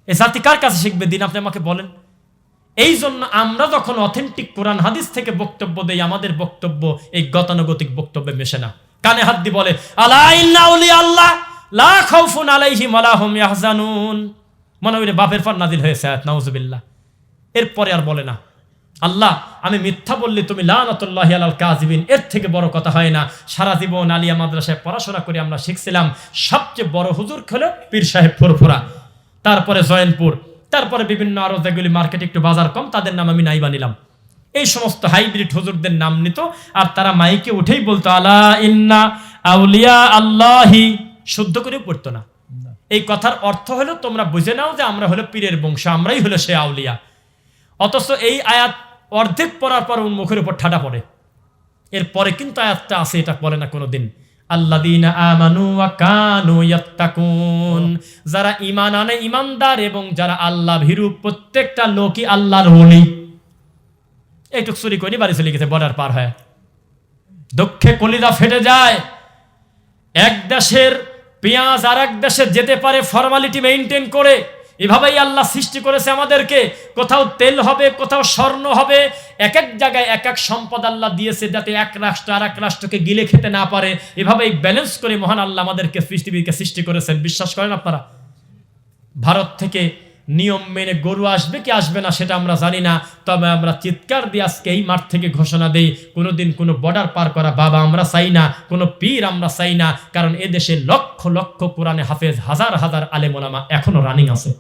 এই জাতি কার কাছে শিখবে দিন, আপনি আমাকে বলেন। এই জন্য আমরা যখন অথেন্টিক কোরআন হাদিস থেকে বক্তব্য দেই, আমাদের বক্তব্য এই গতানুগতিক বক্তব্যে মেশে না। কানে হাত দিয়ে বলে, আলা ইন্না আউলিয়া আল্লাহ লা খাউফুন আলাইহিম ওয়া লা হুম ইয়াহজানুন, মনে হইলে বাপের পর নাজিল হয়েছে আয়াত, নাউজুবিল্লাহ। এরপরে আর বলে না, আল্লাহ আমি মিথ্যা বললে তুমি লানাতুল্লাহি আলাল কাযিবিন, এর থেকে বড় কথা হয় না। সারা জীবন আলিয়া মাদ্রাসায় পড়াশোনা করে আমরা শিখছিলাম, সবচেয়ে বড় হুজুর হলো পীর সাহেব ফুরফুরা, তারপরে জয়নপুর, তারপরে বিভিন্ন আরো যেগুলি মার্কেটে একটু বাজার কম তাদের নাম আমি নাই বানিলাম। এই সমস্ত হাইব্রিড হুজুরদের নাম নিত, আর তারা মাইকে উঠেই বলতো আলা ইন্না আউলিয়া আল্লাহি, শুদ্ধ করে পড়তো না। এই কথার অর্থ হলো তোমরা বুঝে নাও যে আমরা হলো পীরের বংশ, আমরাই হলো সে আউলিয়া। অথচ এই আয়াত অর্ধেক পড়ার পর মুখের উপর ঠাডা পড়ে, এরপরে কিন্তু আয়াতটা আছে, এটা পড়ে না কোনোদিন। আল্লাযীনা আমানু ওয়া কানু ইয়াত্তাকুন, যারা ঈমান আনে ঈমানদার এবং যারা আল্লাহ ভীরু, প্রত্যেকটা লোকই আল্লাহর ওলি। এইটুক চুরি করে বাড়ি চলে গেছে বর্ডার পার হয়, দুঃখে কলিজা ফেটে যায়। এক দেশের পেঁয়াজ আর এক দেশে যেতে পারে ফর্মালিটি মেইনটেইন করে, এভাবেই আল্লাহ সৃষ্টি করেছে আমাদেরকে। কোথাও তেল হবে, কোথাও স্বর্ণ হবে, এক এক জায়গায় এক এক সম্পদ আল্লাহ দিয়েছে, যাতে এক রাষ্ট্র আর এক রাষ্ট্রকে গিলে খেতে না পারে। এভাবেই ব্যালেন্স করে মহান আল্লাহ আমাদেরকে পৃথিবীকে সৃষ্টি করেছেন। বিশ্বাস করেন আপনারা? ভারত থেকে নিয়ম মেনে গরু আসবে কি আসবে না সেটা আমরা জানি না, তবে আমরা চিৎকার দিয়ে আজকে এই মাঠ থেকে ঘোষণা দেই, কোনোদিন কোনো বর্ডার পার করা বাবা আমরা চাই না, কোনো পীর আমরা চাই না। কারণ এদেশে লক্ষ লক্ষ কোরআনে হাফেজ, হাজার হাজার আলেম ওলামা এখনো রানিং আছে।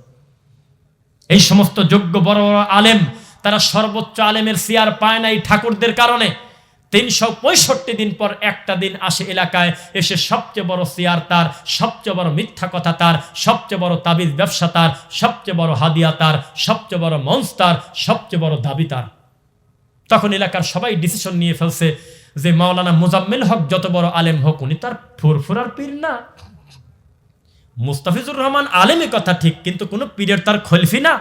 এই সমস্ত যোগ্য বড় বড় আলেম, তারা সর্বোচ্চ আলেমের চেয়ার পায় না এই ঠাকুরদের কারণে। 365 দিন পর একটা দিন আসে এলাকায়, এসে সবচেয়ে বড় চেয়ার তার, সবচেয়ে বড় মিথ্যা কথা তার, সবচেয়ে বড় তাবিজ ব্যবসা তার, সবচেয়ে বড় হাদিয়া তার, সবচেয়ে বড় মঞ্চ তার, সবচেয়ে বড় দাবি তার। তখন এলাকার সবাই ডিসিশন নিয়ে ফেলছে যে মাওলানা মুজাম্মিল হক যত বড় আলেম হোক, উনি তার ফুরফুরার পীর না। মুস্তাফিজুর রহমান আলেমে কথা ঠিক, কিন্তু কোনো পীরের তার খলিফি না,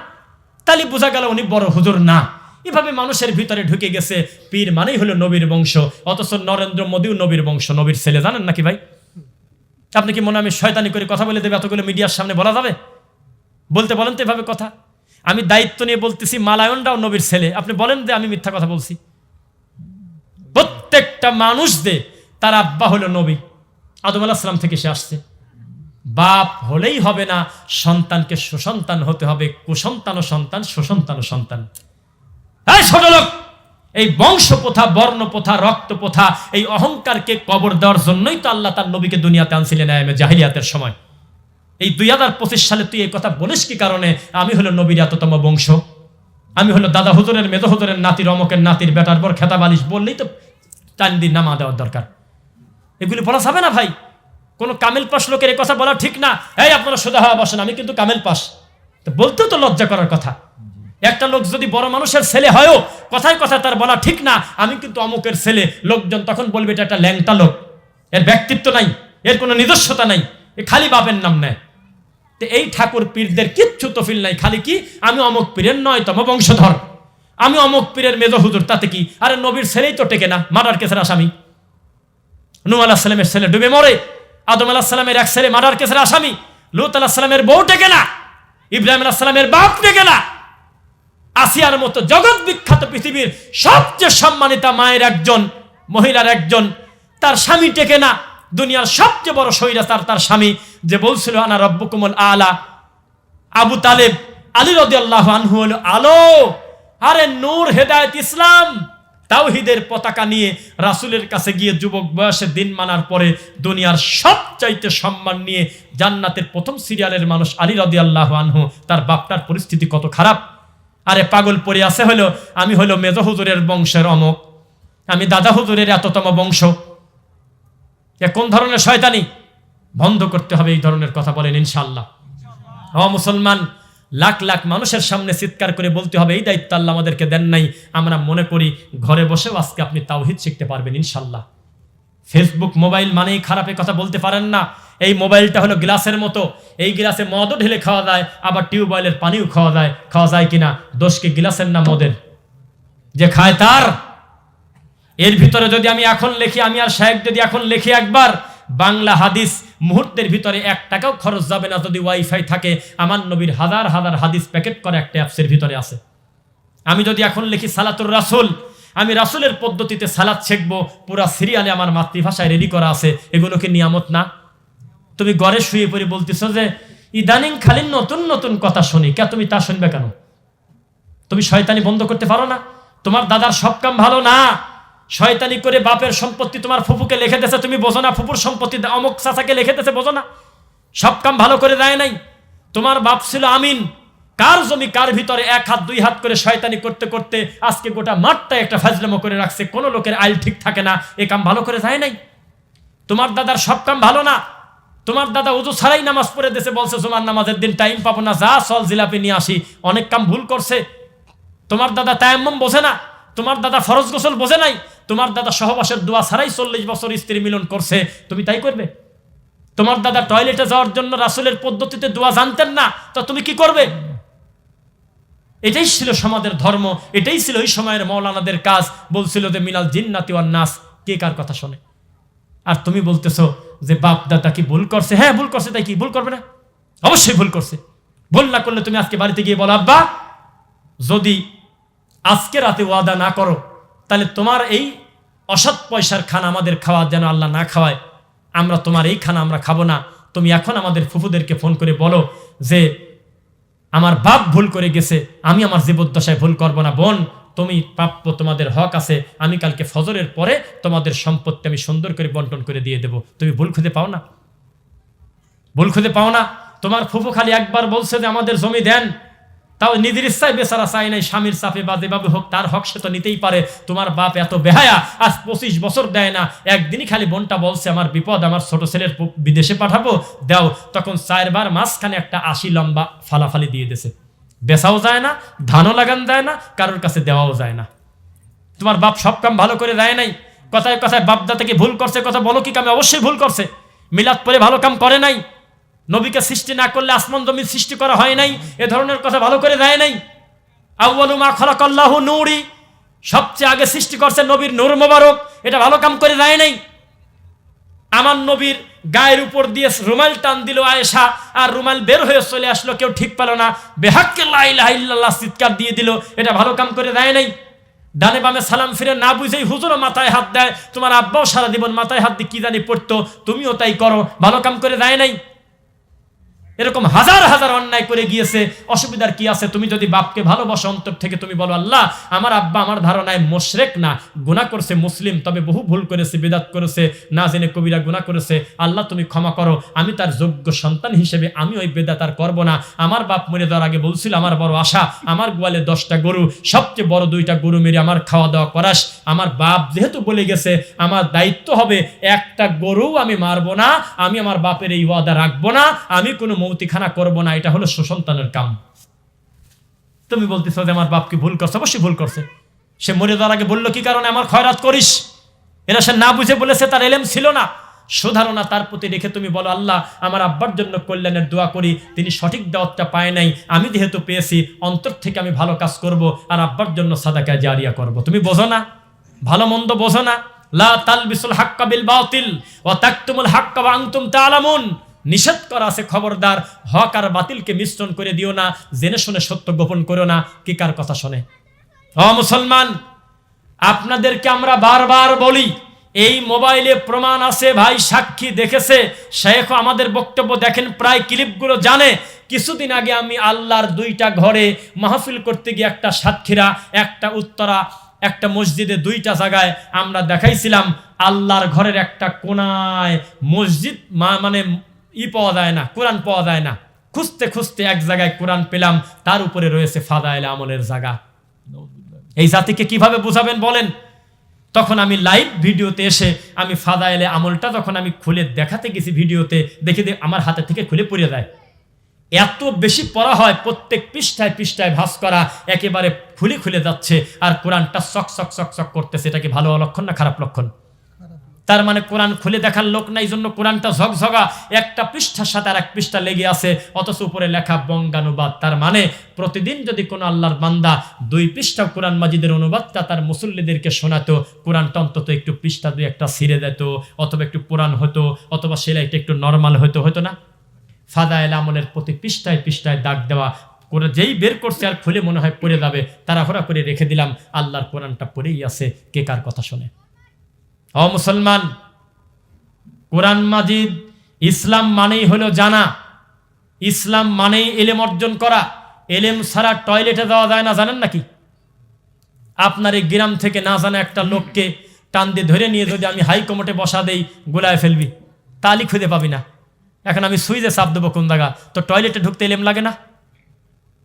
তাহলে বোঝা গেল উনি বড় হুজুর না। এভাবে মানুষের ভিতরে ঢুকে গেছে পীর মানেই হলো নবীর বংশ, অথচ নরেন্দ্র মোদীও নবীর বংশ, নবীর ছেলে। জানেন নাকি ভাই? আপনি কি মনে আমি শয়তানি করে কথা বলে দেবে এতগুলো মিডিয়ার সামনে বলা যাবে? বলতে বলেন তো এভাবে কথা। আমি দায়িত্ব নিয়ে বলতেছি মালায়নরাও নবীর ছেলে, আপনি বলেন যে আমি মিথ্যা কথা বলছি? প্রত্যেকটা মানুষ যে তার আব্বা হলো নবী, আদম আলাইহিস সালাম থেকে সে আসছে। বাপ হলেই হবে না, সন্তানকে সুসন্তান হতে হবে। কুসন্তান ও সন্তান, সুসন্তান ও সন্তান। এই ছোট লোক, এই বংশ প্রথা, বর্ণ প্রথা, রক্ত প্রথা, এই অহংকারকে কবর দেওয়ার জন্যই তো আল্লাহ তার নবীকে দুনিয়াতে আনছিলেন আয়ামে জাহিলিয়াতের সময়। এই 2025 সালে তুই এই কথা বলিস কি কারণে? আমি হলো নবীর এততম বংশ, আমি হলো দাদা হুজুরের, মেজ হুজুরের নাতির, অমকের নাতির বেটার পর খেতা বালিশ বললেই তো টান দিন নামা দেওয়ার দরকার। এগুলি বলা যাবে না ভাই। কোনো কামেল পাস লোকের এই কথা বলা ঠিক না। এই আপনারা সোজা হওয়া বসেন, আমি কিন্তু কামেল পাস, তো বলতেও তো লজ্জা করার কথা। একটা লোক যদি বড় মানুষের ছেলে হয়ও, কথায় কথায় তার বলা ঠিক না আমি কিন্তু অমুকের ছেলে। লোকজন তখন বলবে এটা একটা ল্যাংটা লোক, এর ব্যক্তিত্ব নাই, এর কোনো নিজস্বতা নাই, এ খালি বাপের নাম নেয়। তো এই ঠাকুর পীরদের কিচ্ছু তফিল নাই, খালি কি আমি অমুক পীরের 9তম বংশধর, আমি অমুক পীরের মেজ হুজুর, তাতে কি? আরে নবীর ছেলেই তো টেকে না, মার্ডার কেসের আসামি। নূহ আলাইহিস সালামের ছেলে ডুবে মরে, আদম আলাইহিস সালামের এক ছেলে মার্ডার কেসের আসামি, লূত আলাইহিস সালামের বউ টেকে না, ইব্রাহিম আলাইহিস সালামের বাপ টেকে না, আসিয়ার মতো জগৎ বিখ্যাত পৃথিবীর সবচেয়ে সম্মানিতা মায়ের একজন, মহিলার একজন, তার স্বামী টেকে না। দুনিয়ার সবচেয়ে বড় স্বৈরাচার তার স্বামী, যে বলছিল আনা রব্বুকুমুল আলা। আবু তালেব, আলী রাদিয়াল্লাহু আনহু হলো আলো। আরে নূর, হেদায়েত, ইসলাম, তাওহীদের পতাকা নিয়ে রাসূলের কাছে গিয়ে যুবক বয়সে দিন মানার পরে দুনিয়ার সবচাইতে সম্মান নিয়ে জান্নাতের প্রথম সিরিয়ালের মানুষ আলী রাদিয়াল্লাহু আনহু, তার বাপটার পরিস্থিতি কত খারাপ। আরে পাগল পড়ে আছে হলো আমি হলো মেজ হুজুরের বংশের অমক, আমি দাদা হুজুরের এততম বংশ। এ কোন ধরনের শয়তানি? বন্ধ করতে হবে এই ধরনের কথা, বলেন ইনশাআল্লাহ। মুসলমান, লাখ লাখ মানুষের সামনে চিৎকার করে বলতে হবে এই দায়িত্ব আল্লাহ আমাদেরকে দেন নাই। আমরা মনে করি ঘরে বসেও আজকে আপনি তাওহীদ শিখতে পারবেন ইনশাআল্লাহ। ফেসবুক, মোবাইল মানেই খারাপের কথা বলতে পারেন না। এই মোবাইলটা হলো গ্লাসের মতো, এই গ্লাসে মদও ঢেলে খাওয়া যায়, আবার টিউবওয়েলের পানিও খাওয়া যায় কিনা? দোষ কি গ্লাসের না মদের? যে খায় তার। এর ভিতরে যদি আমি এখন লিখি, আমি আর শায়েখ যদি এখন লিখি একবার বাংলা হাদিস, মুহূর্তের ভিতরে 1 টাকাও খরচ যাবে না যদি ওয়াইফাই থাকে। আমার নবীর হাজার হাজার হাদিস প্যাকেট করে একটা অ্যাপসের ভিতরে আছে। আমি যদি এখন লিখি সালাতুর রাসূল, আমি রাসূলের পদ্ধতিতে সালাত শিখবো, পুরা সিরিয়ালে আমার মাতৃভাষায় রেডি করা আছে। এগুলো কি নিয়ামত না? তুমি ঘরে শুয়ে পড়ে বলতেছো যে ইদানিং খালি নতুন নতুন কথা শুনি, কে তুমি তা শুনবে কেন? তুমি শয়তানি বন্ধ করতে পারো না? তোমার দাদার সব কাম ভালো না, শয়তানি করে বাপের সম্পত্তি তোমার ফুফুকে লিখে দিয়েছে, তুমি বোঝো না? ফুফুর সম্পত্তি অমুক চাচাকে লিখে দিয়েছে, বোঝো না? সব কাম ভালো করে দেয় নাই। তোমার বাপ ছিল আমিন, কার জমি কার ভিতরে 1 হাত 2 হাত করে শয়তানি করতে করতে আজকে গোটা মাঠটাই একটা ফাজলামো করে রাখছে। কোনো লোকের আইল ঠিক থাকে না, এ কাম ভালো করে যায় নাই। তোমার দাদার সব কাম ভালো না। তোমার দাদা ওযু ছাড়াই নামাজ পড়ে দিয়েছে, বলছে জুমার নামাজের দিন টাইম পাবো না, যা চল জিলাপি নিয়ে আসি। অনেক কাম ভুল করছে। তোমার দাদা তায়াম্মুম বোঝে না, তোমার দাদা ফরজ গোসল বোঝে নাই, তোমার দাদা সহবাসের দোয়া ছাড়াই 40 বছর স্ত্রী মিলন করছে, তুমি তাই করবে? তোমার দাদা টয়লেটে যাওয়ার জন্য রাসূলের পদ্ধতিতে দোয়া জানতেন না, তো তুমি কি করবে? এটাই ছিল সমাজের ধর্ম, এটাই ছিল ওই সময়ের মাওলানাদের কাজ। বলছিল যে মিনাল জিন্নাতি ওয়ান নাস, কে কার কথা শোনে? আর তুমি বলতেছো যে বাপ দাদা কি ভুল করছে? হ্যাঁ ভুল করছে, তাই কি ভুল করবে না? অবশ্যই ভুল করছে। ভুল না করলে তুমি আজকে বাড়িতে গিয়ে বলো আব্বা যদি আজকে রাতে ওয়াদা না করো তাহলে তোমার এই অসৎ পয়সার খানা আমাদের খাওয়া যেন আল্লাহ না খাওয়ায়, আমরা তোমার এই খানা আমরা খাবো না। তুমি এখন আমাদের ফুফুদেরকে ফোন করে বলো যে আমার বাপ ভুল করে গেছে, আমি আমার জীবদ্দশায় ভুল করবো না। বোন তুমি প্রাপ্য, তোমাদের হক আছে, আমি কালকে ফজরের পরে তোমাদের সম্পত্তি আমি সুন্দর করে বন্টন করে দিয়ে দেব। তুমি ভুল খুঁজে পাও না? ভুল খুঁজে পাও না? তোমার ফুফু খালি একবার বলছে যে আমাদের জমি দেন, তাও নিজের ইচ্ছায় বেচারা চাই নাই, স্বামীর চাপে বা যেভাবে হোক তার হক সে তো নিতেই পারে। তোমার বাপ এত বেহায়া, আজ 25 বছর দেয় না। একদিনই খালি বোনটা বলছে আমার বিপদ, আমার ছোট ছেলের বিদেশে পাঠাবো, দাও। তখন 4 বার মাঝখানে একটা 80 লম্বা ফালাফালি দিয়ে দিয়েছে। বেচাও যায় না, ধানও লাগান যায় না, কারোর কাছে দেওয়াও যায় না। তোমার বাপ সব কাম ভালো করে দেয় নাই। কথায় কথায় বাপদা থেকে ভুল করছে, কথা বলো কি কামে? অবশ্যই ভুল করছে। মিলাদ পরে ভালো কাম করে নাই, নবীকে সৃষ্টি না করলে আসমান জমিন সৃষ্টি করা হয় নাই, এ ধরনের কথা ভালো করে দেয় নাই। আউয়ালু মা খালাকাল্লাহু নূরি, সবচেয়ে আগে সৃষ্টি করছে নবীর নূর মোবারক, এটা ভালো কাম করে দেয় নাই। আমার নবীর গায়ের উপর দিয়ে রুমাল টান দিল আয়েশা, আর রুমাল বের হয়ে চলে আসলো, কেউ ঠিক পেল না, বেহাক্কে লা ইলাহা ইল্লাল্লাহ চিৎকার দিয়ে দিল, এটা ভালো কাম করে দেয় নাই। ডানে বামে সালাম ফিরে না বুঝেই হুজুরও মাথায় হাত দেয়, তোমার আব্বাও সারা জীবন মাথায় হাত দিয়ে কি জানি পড়তো, তুমিও তাই করো, ভালো কাম করে দেয় নাই। এরকম হাজার হাজার অন্যায় করে গিয়েছে, অসুবিধার কি আছে? তুমি যদি বাপকে ভালোবাসো অন্তর থেকে, তুমি বলো আল্লাহ আমার আব্বা আমার ধারণায় মুশরিক না, গুনাহ করছে মুসলিম, তবে বহু ভুল করেছে, বিদআত করেছে, না জেনে কবিরা গুনাহ করেছে, আল্লাহ তুমি ক্ষমা করো, আমি তার যোগ্য সন্তান হিসেবে আমি ওই বিদআত আর করব না। আমার বাপ মরে যাওয়ার আগে বলছিল আমার বড় আশা আমার গোয়ালে 10টা গরু, সবচেয়ে বড় 2টা গরু মেরে আমার খাওয়া দাওয়া করাস। আমার বাপ যেহেতু বলে গেছে আমার দায়িত্ব হবে একটা গরু আমি মারবো না, আমি আমার বাপের এই ওয়াদা রাখবো না, আমি কোনো মৌতিখানা করবো না, এটা হলো সুসন্তানের কাম। তুমি বলতেছো যে আমার বাপ কি ভুল করছে? অবশ্যই ভুল করছে। সে মরে যাওয়ার আগে বললো কি কারণে আমার খয়রাত করিস? এরা সে না বুঝে বলেছে, তার এলেম ছিল না, সুধারণা তার প্রতি রেখে তুমি বলো আল্লাহ আমার আব্বার জন্য কল্যাণের দোয়া করি, তিনি সঠিক দাওয়াতটা পায় নাই, আমি যেহেতু পেয়েছি অন্তর থেকে আমি ভালো কাজ করব আর আব্বার জন্য সাদাকা জারিয়া করব। তুমি বোঝো না? ভালো মন্দ বোঝো না? লা তালবিসুল হাক্কা বিল বাতিল ওয়া তাকতুমুল হাক্কা ওয়া আনতুম তাআলামুন। নিষেধ করা আছে, খবরদার হক আর বাতিলকে মিশ্রণ করে দিও না, জেনে শুনে সত্য গোপন করো না। কি কার কথা শোনে? ও মুসলমান, আপনাদেরকে আমরা বারবার বলি, এই মোবাইলে প্রমাণ আছে, ভাই সাক্ষী দেখেছে, শেখ আমাদের বক্তব্য দেখেন, প্রায় ক্লিপগুলো জানে। কিছুদিন আগে আমি আল্লাহর 2টা ঘরে মাহফিল করতে গিয়ে একটা সাতক্ষীরা, একটা উত্তরা, একটা মসজিদে 2টা জায়গায় আমরা দেখাইছিলাম আল্লাহর ঘরের একটা কোনায় মসজিদ মানে পাওয়া যায় না, কোরআন পাওয়া যায় না, খুঁজতে খুঁজতে এক জায়গায় কোরআন পেলাম, তার উপরে রয়েছে ফাদায়েল আমলের জায়গা। এই জাতিকে কিভাবে বুঝাবেন বলেন? তখন আমি লাইভ ভিডিওতে এসে আমি ফাদায়েলে আমলটা যখন আমি খুলে দেখাতে গেছি ভিডিওতে, দেখে আমার হাতে থেকে খুলে পড়ে যায়। এত বেশি পড়া হয়, প্রত্যেক পৃষ্ঠায় পৃষ্ঠায় ভাঁজ করা, একেবারে খুলে খুলে যাচ্ছে, আর কোরআনটা চক চক চক চক করতেছে। এটা কি ভালো লক্ষণ না খারাপ লক্ষণ? তার মানে কোরআন খুলে দেখার লোক নাই, জন্য কোরআনটা ঝকঝকা, একটা পৃষ্ঠার সাথে আর এক পৃষ্ঠা লেগে আছে, অথচ উপরে লেখা বঙ্গানুবাদ। তার মানে প্রতিদিন যদি কোনো আল্লাহর বান্দা 2 পৃষ্ঠা কোরআন মাজিদের অনুবাদটা তার মুসল্লিদেরকে শোনাতো, কোরআনটা অন্তত একটু পৃষ্ঠা 2-1টা ছিঁড়ে দিত, অথবা একটু পুরান হতো, অথবা সেলাইটা একটু নর্মাল হতো না? ফাদায়েল আমলের প্রতি পৃষ্ঠায় পৃষ্ঠায় দাগ দেওয়া, করে যেই বের করছে আর খুলে মনে হয় পড়ে যাবে, তাড়াহুড়া করে রেখে দিলাম, আল্লাহর কোরআনটা পড়েই আছে। কে কার কথা শোনে? ও মুসলমান, কোরআন মাজিদ, ইসলাম মানেই হলো জানা, ইসলাম মানেই এলেম অর্জন করা। এলেম ছাড়া টয়লেটে যাওয়া যায় না, জানেন নাকি? আপনার এই গ্রাম থেকে না জানা একটা লোককে টান দিয়ে ধরে নিয়ে যদি আমি হাইকমোটে বসা দেই, গোলায় ফেলবি, তালি খুঁজে পাবি না। এখন আমি সুইচে চাপ দেবো কোন জায়গা? তো টয়লেটে ঢুকতে এলেম লাগে না?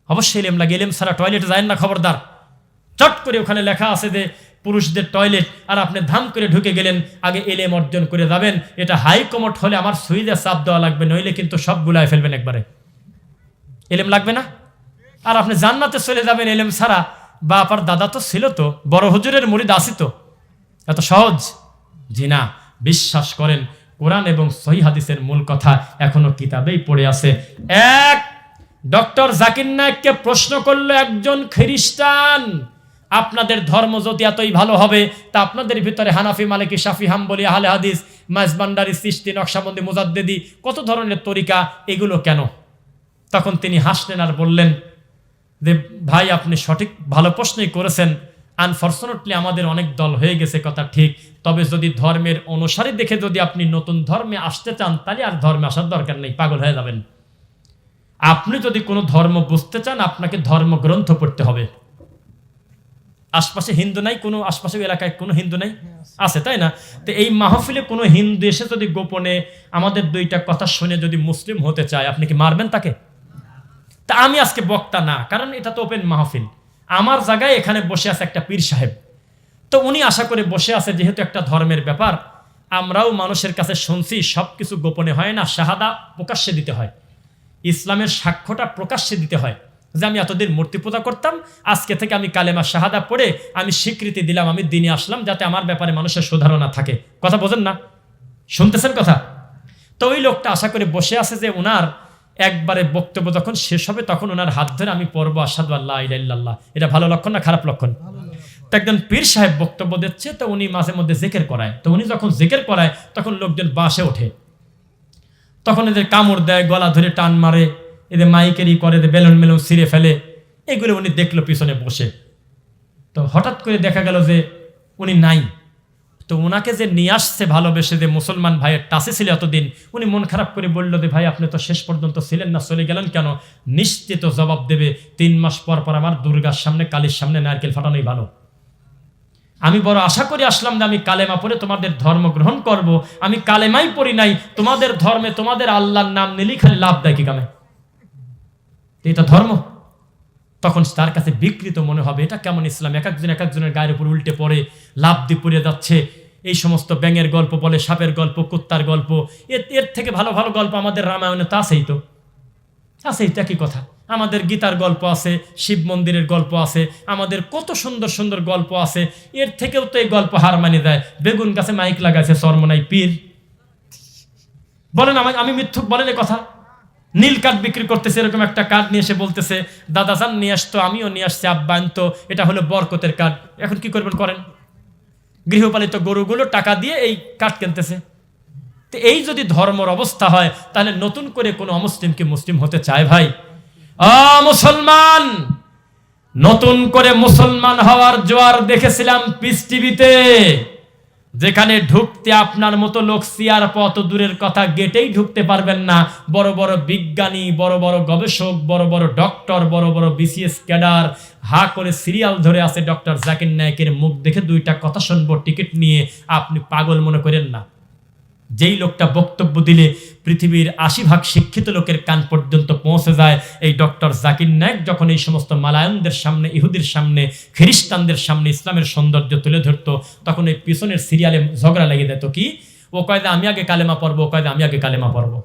অবশ্যই এলেম লাগে। এলেম ছাড়া টয়লেটে যায় না, খবরদার। চট করে ওখানে লেখা আছে যে পুরুষদের টয়লেট, আর আপনি ধাম করে ঢুকে গেলেন, আগে এলেম অর্জন করে যাবেন। এটা হাইকমোট হলে আমার সুইচে চাপ দেওয়া লাগবে, নইলে কিন্তু সব গুলায় ফেলবেন একবারে। এলেম লাগবে না? আর আপনি জান্নাতে চলে যাবেন এলেম ছাড়া। বাপ আর দাদা তো ছিল, তো বড় হুজুরের মুরিদ আসি, তো এত সহজ? জি না। বিশ্বাস করেন, কোরআন এবং সহিহ হাদিসের মূল কথা এখনো কিতাবেই পড়ে আছে। এক ডক্টর জাকির নায়েককে প্রশ্ন করলো একজন খ্রিস্টান, আপনাদের ধর্ম যদি এতই ভালো হবে, তা আপনাদের ভিতরে হানাফি, মালিকি, শাফি, হাম্বলি, আহলে হাদিস, মাইজবান্ডারি, চিশতি, নকশবন্দি, মুজাদ্দিদি, কত ধরনের তরিকা, এগুলো কেন? তখন তিনি হাসলেন আর বললেন যে ভাই আপনি সঠিক ভালো প্রশ্নই করেছেন। আনফর্চুনেটলি আমাদের অনেক দল হয়ে গেছে, কথা ঠিক, তবে যদি ধর্মের অনুসারী দেখে যদি আপনি নতুন ধর্মে আসতে চান, তাহলে আর ধর্মে আসার দরকার নেই, পাগল হয়ে যাবেন। আপনি যদি কোনো ধর্ম বুঝতে চান, আপনাকে ধর্মগ্রন্থ পড়তে হবে। আশপাশে হিন্দু নাই, কোনো আশপাশে এলাকায় কোনো হিন্দু নাই? আছে, তাই না? তো এই মাহফিলে কোনো হিন্দু এসে যদি গোপনে আমাদের 2টা কথা শুনে যদি মুসলিম হতে চায়, আপনি কি মারবেন তাকে? তা আমি আজকে বক্তা না, কারণ এটা তো ওপেন মাহফিল। আমার জায়গায় এখানে বসে আছে একটা পীর সাহেব, তো উনি আশা করে বসে আছে, যেহেতু একটা ধর্মের ব্যাপার, আমরাও মানুষের কাছে শুনছি সব কিছু গোপনে হয় না, শাহাদা প্রকাশ্যে দিতে হয়, ইসলামের সাক্ষ্যটা প্রকাশ্যে দিতে হয়। যে আমি এতদিন মূর্তি পূজা করতাম, আজকে থেকে আমি কালেমা শাহাদা পড়ে আমি স্বীকৃতি দিলাম, আমি দিনে আসলাম, যাতে আমার ব্যাপারে মানুষের সুধারণা থাকে। কথা বোঝেন না? শুনতেছেন কথা? তো ওই লোকটা আশা করে বসে আছে যে ওনার একবারে বক্তব্য যখন শেষ হবে, তখন ওনার হাত ধরে আমি পড়বো আশহাদু আল্লা ইলাহা ইল্লাল্লাহ। এটা ভালো লক্ষণ না খারাপ লক্ষণ? তো একজন পীর সাহেব বক্তব্য দিচ্ছে, তো উনি মাঝে মধ্যে জিকির করায়। তো উনি যখন জিকির করায়, তখন লোকজন বাসে ওঠে, তখন এদের কামড় দেয়, গলা ধরে টান মারে, এদের মাইকেরি করে, এদের বেলুন মেলুন ছিঁড়ে ফেলে। এগুলো উনি দেখলো পিছনে বসে। তো হঠাৎ করে দেখা গেল যে উনি নাই। তো ওনাকে যে নিয়ে আসছে ভালোবেসে, যে মুসলমান ভাইয়ের টাচে ছিল এতদিন, উনি মন খারাপ করে বলল যে ভাই আপনি তো শেষ পর্যন্ত ছিলেন না, চলে গেলেন কেন? নিশ্চিত জবাব দেবে 3 মাস পর পর আমার দুর্গার সামনে, কালীর সামনে নারকেল ফাটানোই ভালো। আমি বড় আশা করে আসলাম যে আমি কালেমা পড়ে তোমাদের ধর্ম গ্রহণ করব, আমি কালেমাই পড়ি নাই, তোমাদের ধর্মে তোমাদের আল্লাহর নাম নিলি খালি লাভ দেয় কি কামে? এটা ধর্ম? তখন তার কাছে বিকৃত মনে হবে, এটা কেমন ইসলাম? এক একজনের গায়ের উপর উল্টে পড়ে, লাভ দিয়ে পড়ে যাচ্ছে, এই সমস্ত ব্যাঙের গল্প বলে, সাপের গল্প, কুত্তার গল্প, এর থেকে ভালো ভালো গল্প আমাদের রামায়ণে তো আছেই, তো আছেই, তো একই কথা। আমাদের গীতার গল্প আছে, শিব মন্দিরের গল্প আছে, আমাদের কত সুন্দর সুন্দর গল্প আছে, এর থেকেও তো এই গল্প হার মানে দেয়। বেগুন গাছে মাইক লাগাইছে চরমনাই পীর, বলেন আমি মিথ্যুক বলেন এ কথা? নীল কাঠ বিক্রি করতেছে, এরকম একটা কাঠ নিয়ে এসে বলতেছে দাদা যান নিয়ে আসতো, আমিও নিয়ে আসছি, আব্বা আনতো, এটা হলো বরকতের কাঠ। এখন কি করবেন করেন? গৃহপালিত গরুগুলো টাকা দিয়ে এই কাঠ কিনতেছে। তো এই যদি ধর্মের অবস্থা হয়, তাহলে নতুন করে কোনো অমুসলিম কি মুসলিম হতে চায় ভাই? মুসলমান, নতুন করে মুসলমান হওয়ার জোয়ার দেখেছিলাম পিস টিভিতে, যেখানে ঢুকতে আপনার মতো লোক চেয়ার পত দূরের কথা, গেটেই ঢুকতে পারবেন না। বড় বড় বিজ্ঞানী, বড় বড় গবেষক, বড় বড় ডক্টর, বড় বড় বিসিএস ক্যাডার হা করে সিরিয়াল ধরে আছে ডক্টর জাকির নায়েকের মুখ দেখে 2টা কথা শুনবো টিকিট নিয়ে। আপনি পাগল মনে করেন না। যেই লোকটা বক্তব্য দিলে পৃথিবীর 80% শিক্ষিত লোকের কান পর্যন্ত পৌঁছে যায়, এই ডক্টর জাকির নায়েক যখন এই সমস্ত মালায়নদের সামনে, ইহুদির সামনে, খ্রিস্টানদের সামনে ইসলামের সৌন্দর্য তুলে ধরতো, তখন এই পিছনের সিরিয়ালে ঝগড়া লেগে যেত। কি ও কয়দা আমি আগে কালেমা পড়বো, ও কয়দা আমি আগে কালেমা পড়বো।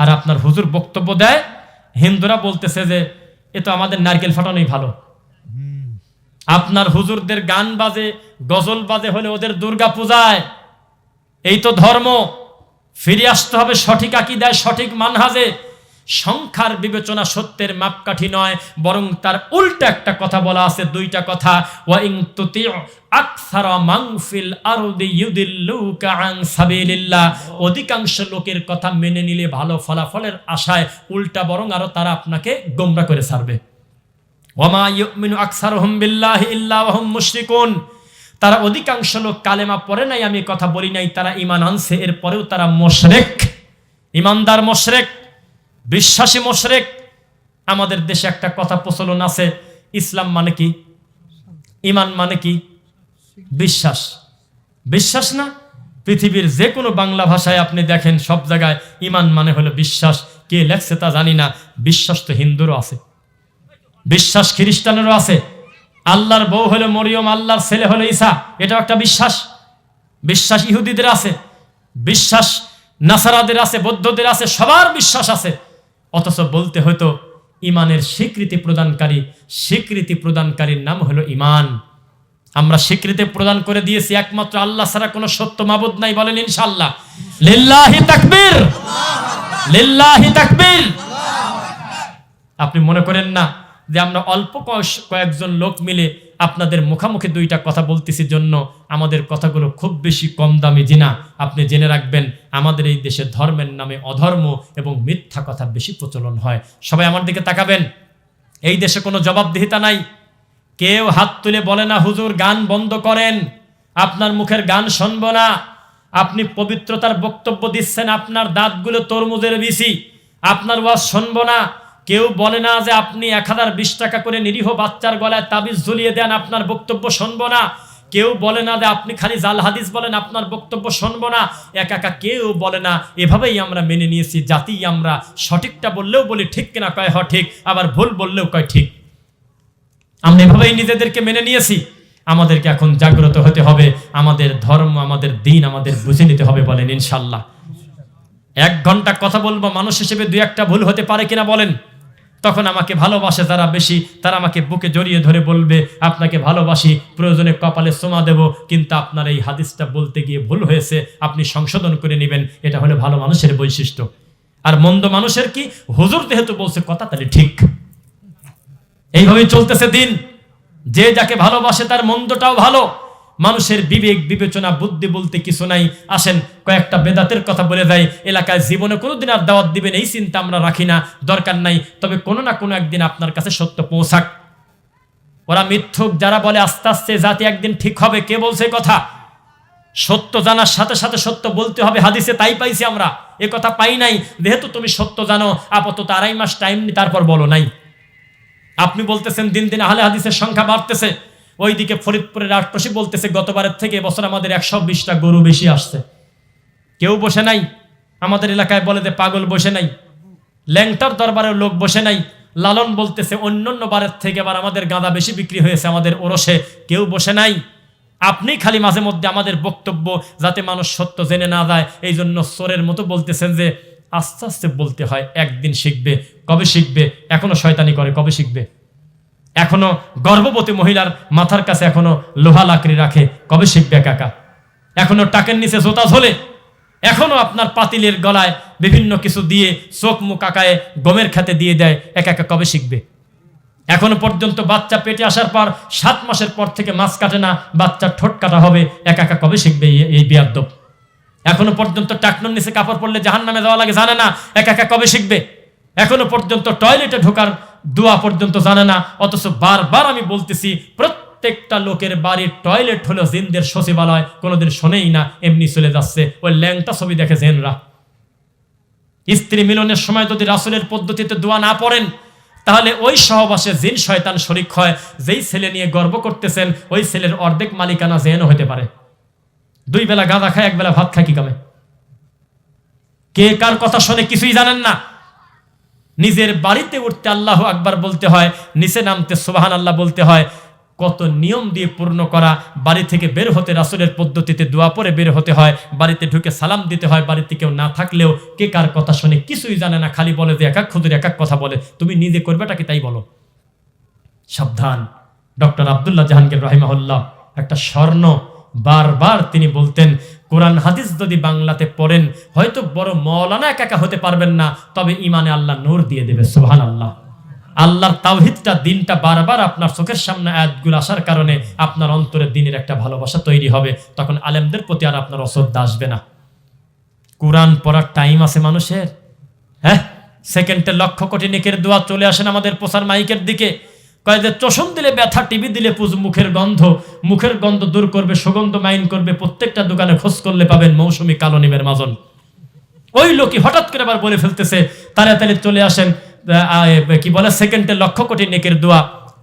আর আপনার হুজুর বক্তব্য দেয়, হিন্দুরা বলতেছে যে এ তো আমাদের নারকেল ফাটানোই ভালো। আপনার হুজুরদের গান বাজে, গজল বাজে হলে ওদের দুর্গা পূজায়। এই তো ধর্ম। ফিরে আসতে হবে সঠিক আকীদায়, সঠিক মানহাজে। সংখ্যার বিবেচনা সত্যের মাপকাঠি নয়, বরং তার উল্টা একটা কথা বলা আছে, 2টা কথা। ওয়া ইন তুতিউ আকসারা মান ফিল আরদি ইউদিল্লুকা আন সাবিলিল্লাহ। অধিকাংশ লোকের কথা মেনে নিলে ভালো ফলাফলের আশায় উল্টা বরং আরো তারা আপনাকে গোমরা করে ছাড়বে। ওয়া মা ইউমিনু আকসারুহুম বিল্লাহি ইল্লা ওয়া হুম মুশরিকুন। তারা অধিকাংশ লোক কালেমা পড়ে নাই, আমি কথা বলি নাই, তারা ঈমান আনছে, এরপরেও তারা মুশরিক। ঈমানদার মুশরিক, বিশ্বাসী মুশরিক। আমাদের দেশে একটা কথা প্রচলন আছে, ইসলাম মানে কি, ঈমান মানে কি? বিশ্বাস। বিশ্বাস না? পৃথিবীর যে কোনো বাংলা ভাষায় আপনি দেখেন, সব জায়গায় ঈমান মানে হলো বিশ্বাস। কে লেখছে তা জানি না। বিশ্বাস তো হিন্দুরও আছে, বিশ্বাস খ্রিস্টানেরও আছে। আল্লাহর বউ হলো মরিয়ম, আল্লাহর ছেলে হলো ঈসা, এটাও একটা বিশ্বাস। বিশ্বাস ইহুদিদের আছে, বিশ্বাস নাসারাদের আছে, বৌদ্ধদের আছে, সবার বিশ্বাস আছে। অথচ বলতে হয়তো ঈমানের স্বীকৃতি প্রদানকারীর নাম হলো ঈমান। আমরা স্বীকৃতি প্রদান করে দিয়েছি একমাত্র আল্লাহ ছাড়া কোনো সত্য মাবুদ নাই। বলেন ইনশাআল্লাহ। লিল্লাহি তাকবীর, লিল্লাহি তাকবীর। আপনি মনে করেন না যে আমরা অল্প কয়েকজন লোক মিলে আপনাদের মুখামুখি 2টা কথা বলতেছি জন্য আমাদের কথাগুলো খুব বেশি কম দামি? জিনা, আপনি জেনে রাখবেন, আমাদের এই দেশে ধর্মের নামে অধর্ম এবং মিথ্যা কথা বেশি প্রচলন হয়। সবাই আমার দিকে তাকাবেন। এই দেশে কোনো জবাবদিহিতা নাই। কেউ হাত তুলে বলে না হুজুর গান বন্ধ করেন, আপনার মুখের গান শুনবো না। আপনি পবিত্রতার বক্তব্য দিচ্ছেন, আপনার দাঁতগুলো তরমুজের বিচি, আপনার ওয়াজ শুনবো না। কেউ বলে না যে আপনি 1020 টাকা করে নিরীহ বাচ্চার গলায় তাবিজ ঝুলিয়ে দেন, আপনার বক্তব্য শুনবো না। কেউ বলে না যে আপনি খালি জাল হাদিস বলেন, আপনার বক্তব্য শুনবো না। একা কেউ বলে না। এভাবেই আমরা মেনে নিয়েছি, জাতি আমরা সঠিকটা বললেও বলি ঠিক কিনা কয় হ ঠিক, আবার ভুল বললেও কয় ঠিক। আমরা এভাবেই নিজেদেরকে মেনে নিয়েছি। আমাদেরকে এখন জাগ্রত হতে হবে, আমাদের ধর্ম, আমাদের দিন আমাদের বুঝে নিতে হবে। বলেন ইনশাআল্লাহ। 1 ঘন্টা কথা বলবো, মানুষ হিসেবে 2-1টা ভুল হতে পারে কিনা বলেন? তখন আমাকে ভালোবাসে যারা বেশি, তারা আমাকে বুকে জড়িয়ে ধরে বলবে আপনাকে ভালোবাসি, প্রয়োজনে কপালে চুমা দেব, কিন্তু আপনার এই হাদিসটা বলতে গিয়ে ভুল হয়েছে, আপনি সংশোধন করে নেবেন। এটা হলো ভালো মানুষের বৈশিষ্ট্য। আর মন্দ মানুষের কি? হুজুর যেহেতু বলছে কথা, তাহলে ঠিক। এইভাবেই চলতেছে দিন। যে যাকে ভালোবাসে তার মন্দটাও ভালো। মানুষের বিবেক বিবেচনা বুদ্ধি বলতে কিছু নাই। আসেন কয়েকটা বেদাতের কথা বলে দেয়। এলাকায় জীবনে কোনোদিন আর দাওয়াত দিবেন এই চিন্তা আমরা রাখি না, দরকার নাই। তবে কোনো না কোনো একদিন আপনার কাছে সত্য পৌঁছাক। ওরা মিথ্যুক যারা বলে আস্তে আস্তে জাতি একদিন ঠিক হবে, কে বলছে কথা? সত্য জানার সাথে সাথে সত্য বলতে হবে, হাদিসে তাই পাইছি আমরা, এ কথা পাই নাই যেহেতু তুমি সত্য জানো আপাতত 2.5 মাস টাইম নি তারপর বলো নাই। আপনি বলতেছেন দিন দিন আহলে হাদিসের সংখ্যা বাড়তেছে, ওইদিকে ফরিদপুরের আটপাশে বলতেছে গতবারের থেকে এবছর আমাদের 120টা গরু বেশি আসছে। কেউ বসে নাই আমাদের এলাকায়, বলে যে পাগল বসে নাই, ল্যাংটার দরবারের লোক বসে নাই। লালন বলতেছে অন্যান্য বারের থেকে এবার আমাদের গাঁদা বেশি বিক্রি হয়েছে আমাদের ওরসে, কেউ বসে নাই। আপনি খালি মাঝে মধ্যে আমাদের বক্তব্য যাতে মানুষ সত্য জেনে না যায় এই জন্য চোরের মতো বলতেছেন যে আস্তে আস্তে বলতে হয়, একদিন শিখবে। কবে শিখবে? এখনো শয়তানি করে, কবে শিখবে? এখনো গর্ভবতী মহিলার মাথার কাছে এখনো লোহা লাকড়ি রাখে, কবে শিখবে কাকা? এখনো টাকের নিচে জোতা ঝোলে, এখনো আপনার পাতিলের গলায় বিভিন্ন কিছু দিয়ে চোখ মুখ আঁকায় গমের খেতে দিয়ে দেয়, একা একা কবে শিখবে? এখনো পর্যন্ত বাচ্চা পেটে আসার পর 7 মাসের পর থেকে মাছ কাটে না, বাচ্চার ঠোঁট কাটা হবে, একা একা কবে শিখবে এই বেয়াদ্দব? এখনো পর্যন্ত টাকনোর নিচে কাপড় পরলে জাহান্নামে যাওয়া লাগে জানে না, একা একা কবে শিখবে? এখনো পর্যন্ত টয়লেটে ঢোকার দোয়া পর্যন্ত জানে না, অথচ বারবার আমি বলতেছি প্রত্যেকটা লোকের বাড়ির টয়লেট হলো জিনদের সচিবালয়, কোনোদিন শোনেই না, এমনি চলে যাচ্ছে। ওই ল্যাংটা ছবি দেখে জেনরা। স্ত্রী মিলনের সময় যদি রাসূলের পদ্ধতিতে দোয়া না পড়েন তাহলে ওই সহবাসে জিন শয়তান শরীক হয়। যেই ছেলে নিয়ে গর্ব করতেছেন ওই ছেলের অর্ধেক মালিকানা জেনও হতে পারে। 2 বেলা গাঁজা খায় 1 বেলা ভাত খায়, কি কামে? কে কার কথা শুনে কিছুই জানেন না। নিজের বাড়িতে উঠতে আল্লাহু আকবার বলতে হয়, নিচে নামতে সুবহানাল্লাহ বলতে হয়, কত নিয়ম দিয়ে পূর্ণ করা। বাড়ি থেকে বের হতে রাসূলের পদ্ধতিতে দোয়া পড়ে বের হতে হয়, বাড়িতে ঢুকে সালাম দিতে হয়। বাড়িতে কেউ না থাকলেও কে কার কথা শুনে কিছুই জানে না, খালি বলে যে এক এক খুদুর এক এক কথা বলে, তুমি নিজে করবেটা কি তাই বলো। সাবধান। ডক্টর আব্দুল্লাহ জাহাঙ্গীর রাহিমাহুল্লাহ একটা স্বর্ণ, বারবার তিনি বলতেন কোরআন হাদিস যদি বাংলাতে পড়েন হয়তো বড় মৌলানা একা হতে পারবেন না, তবে ইমানে আল্লাহ নূর দিয়ে দেবে। সুবহানাল্লাহ। আল্লাহর তাওহীদটা, দিনটা বারবার আপনার চোখের সামনে আয়াতগুলো আসার কারণে আপনার অন্তরে দিনের একটা ভালোবাসা তৈরি হবে, তখন আলেমদের প্রতি আর আপনার অশ্রদ্ধা আসবে না। কোরআন পড়ার টাইম আছে মানুষের? হ্যাঁ, সেকেন্ডে লক্ষ কোটি নেকের দোয়া চলে আসেন আমাদের প্রচার মাইকের দিকে। কয় যে চশম দিলে ব্যথা, টিভি দিলে পুজ, মুখের গন্ধ দূর করবে, সুগন্ধ মাইন করবে, প্রত্যেকটা দোকানে খোঁজ করলে পাবেন মৌসুমী কালো নিমের মাজন। ওই লোকই হঠাৎ করে আবার বলে ফেলতেছে তাড়াতাড়ি চলে আসেন, কি বলে, সেকেন্ডে লক্ষ কোটি নেকের দোয়া,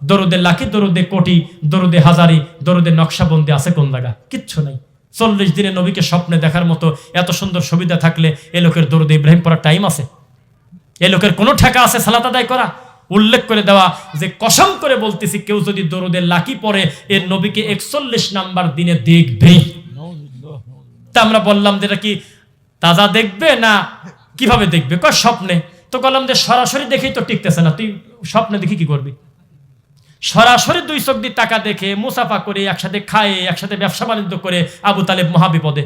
দরুদে লাখি, দরুদে কোটি, দরুদে হাজারি, দরুদে নকশাবন্দি আছে কোন জায়গা? কিচ্ছু নাই। 40 দিনে নবীকে স্বপ্নে দেখার মতো এত সুন্দর সুবিধা থাকলে এ লোকের দরুদে ইব্রাহিম পড়ার টাইম আছে? এ লোকের কোনো ঠেকা আছে সালাত আদায় করা? উল্লেখ করে দেওয়া যে কসম করে বলতেছি কেউ যদি দরুদে লাকি পড়ে এর নবীকে 41 নাম্বার দিনে দেখবেই। তা আমরা বললাম যে এটা কি তাজা দেখবে না কিভাবে দেখবে? কয় স্বপ্নে। তো বললাম যে সরাসরি দেখেই তো টিকতেছে না, তুই স্বপ্নে দেখি কি করবি? সরাসরি 2 চোখ দিয়ে টাকা দেখে মুসাফা করে একসাথে খায় একসাথে ব্যবসা বাণিজ্য করে আবু তালেব মহাবিপদে,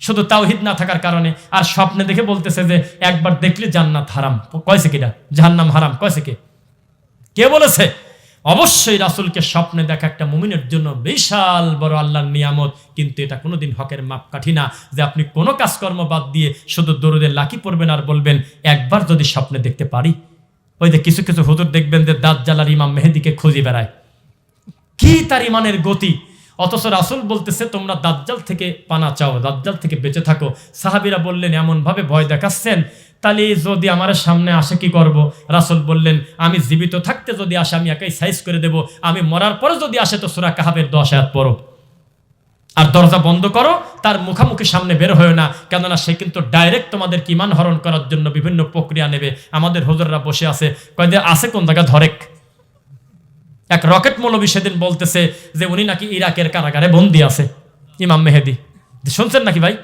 শুধু তাওহীদ না থাকার কারণে। আর স্বপ্নে দেখে বলতেছে যে একবার দেখলে জান্নাত হারাম। কয়ছে কিনা? জাহান্নাম হারাম কয়ছে কে? কে বলেছে? অবশ্যই রাসূলকে স্বপ্নে দেখা একটা মুমিনের জন্য বিশাল বড় আল্লাহর নিয়ামত, কিন্তু এটা কোনোদিন হকের মাপকাঠি না যে আপনি কোনো কাজকর্ম বাদ দিয়ে শুধু দরুদে লাকি পড়বেন আর বলবেন একবার যদি স্বপ্নে দেখতে পারি। ওই যে কিছু কিছু হুজুর দেখবেন যে দাজ্জাল আর ইমাম মেহেদীকে খুঁজে বেড়ায়, কি তার ইমানের গতি! অথচ রাসূল বলতেছে তোমরা দাজ্জাল থেকে পানা চাও, দাজ্জাল থেকে বেঁচে থাকো। সাহাবীরা বললেন এমন ভাবে ভয় দেখাচ্ছেন, তাহলে যদি আমার সামনে আসে কি করব? রাসূল বললেন আমি জীবিত থাকতে যদি আসে আমি একাই সাইজ করে দেব, আমি মরার পরে যদি আসে তো সূরা কাহাফের 10 আয়াত পড়ো আর দরজা বন্ধ করো, তার মুখামুখি সামনে বের হয় না, কেননা সে কিন্তু ডাইরেক্ট তোমাদেরকে ঈমান হরণ করার জন্য বিভিন্ন প্রক্রিয়া নেবে। আমাদের হুজুররা বসে আছে, কয় যে আছে কোন জায়গা ধরেক। এক রকেট মৌলবী সেদিন বলতেছে যে উনি নাকি ইরাকের কারাগারে বন্দী আছে, ইমাম মেহেদী। শুনছেন নাকি ভাই?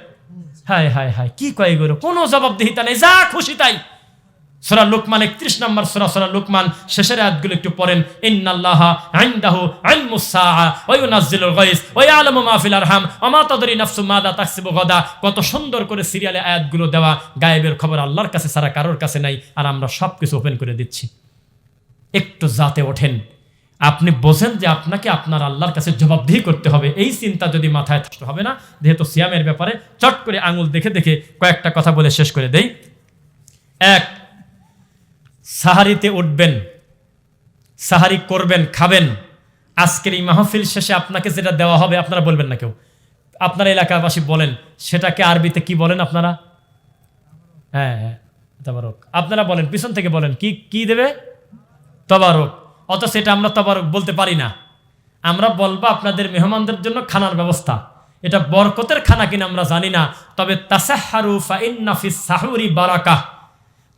হায় হায় হায়, কি কয় এগুলো? কোনো জবাবদিহিতা নেই, যা খুশি তাই। সূরা লুকমান 31 নম্বর সূরা লুকমান শেষের আয়াতগুলো একটু পড়েন। ইন্নাল্লাহা ইনদাহু ইলমুস সাআ ওয়া ইউনাজ্জিলুল গায়স ওয়া ইয়ালামু মা ফিল আরহাম ওয়া মা তাদরি নাফসুম মাযা তাকসিবু গাদা। কত সুন্দর করে সিরিয়ালে আয়াতগুলো দেওয়া। গায়েবের খবর আল্লাহর কাছে ছাড়া কারোর কাছে নাই, আর আমরা সবকিছু ওপেন করে দিচ্ছি। একটু জাতে ওঠেন, আপনি বোঝেন যে আপনাকে আপনার আল্লাহর কাছে জবাবদিহি করতে হবে। এই চিন্তা যদি মাথায় থাকতে হবে না, যেহেতু সিয়ামের ব্যাপারে চট করে আঙুল দেখে দেখে কয়েকটা কথা বলে শেষ করে দেই। 1, সাহারিতে উঠবেন, সাহারি করবেন, খাবেন, আজকের এই মাহফিল শেষে আপনাকে যেটা দেওয়া হবে আপনারা বলবেন না কেউ, আপনার এলাকাবাসী বলেন সেটাকে আরবিতে কি বলেন আপনারা? হ্যাঁ হ্যাঁ, তবারক। আপনারা বলেন, পিছন থেকে বলেন, কি কি দেবে? তবারক। অথচ এটা আমরা তবারক বলতে পারি না। আমরা বলবো আপনাদের মেহমানদের জন্য খানার ব্যবস্থা। এটা বরকতের খানা কিনা আমরা জানি না, তবে তাসাহহারু ফাইন্না ফিস সাহুরি বারাকাহ,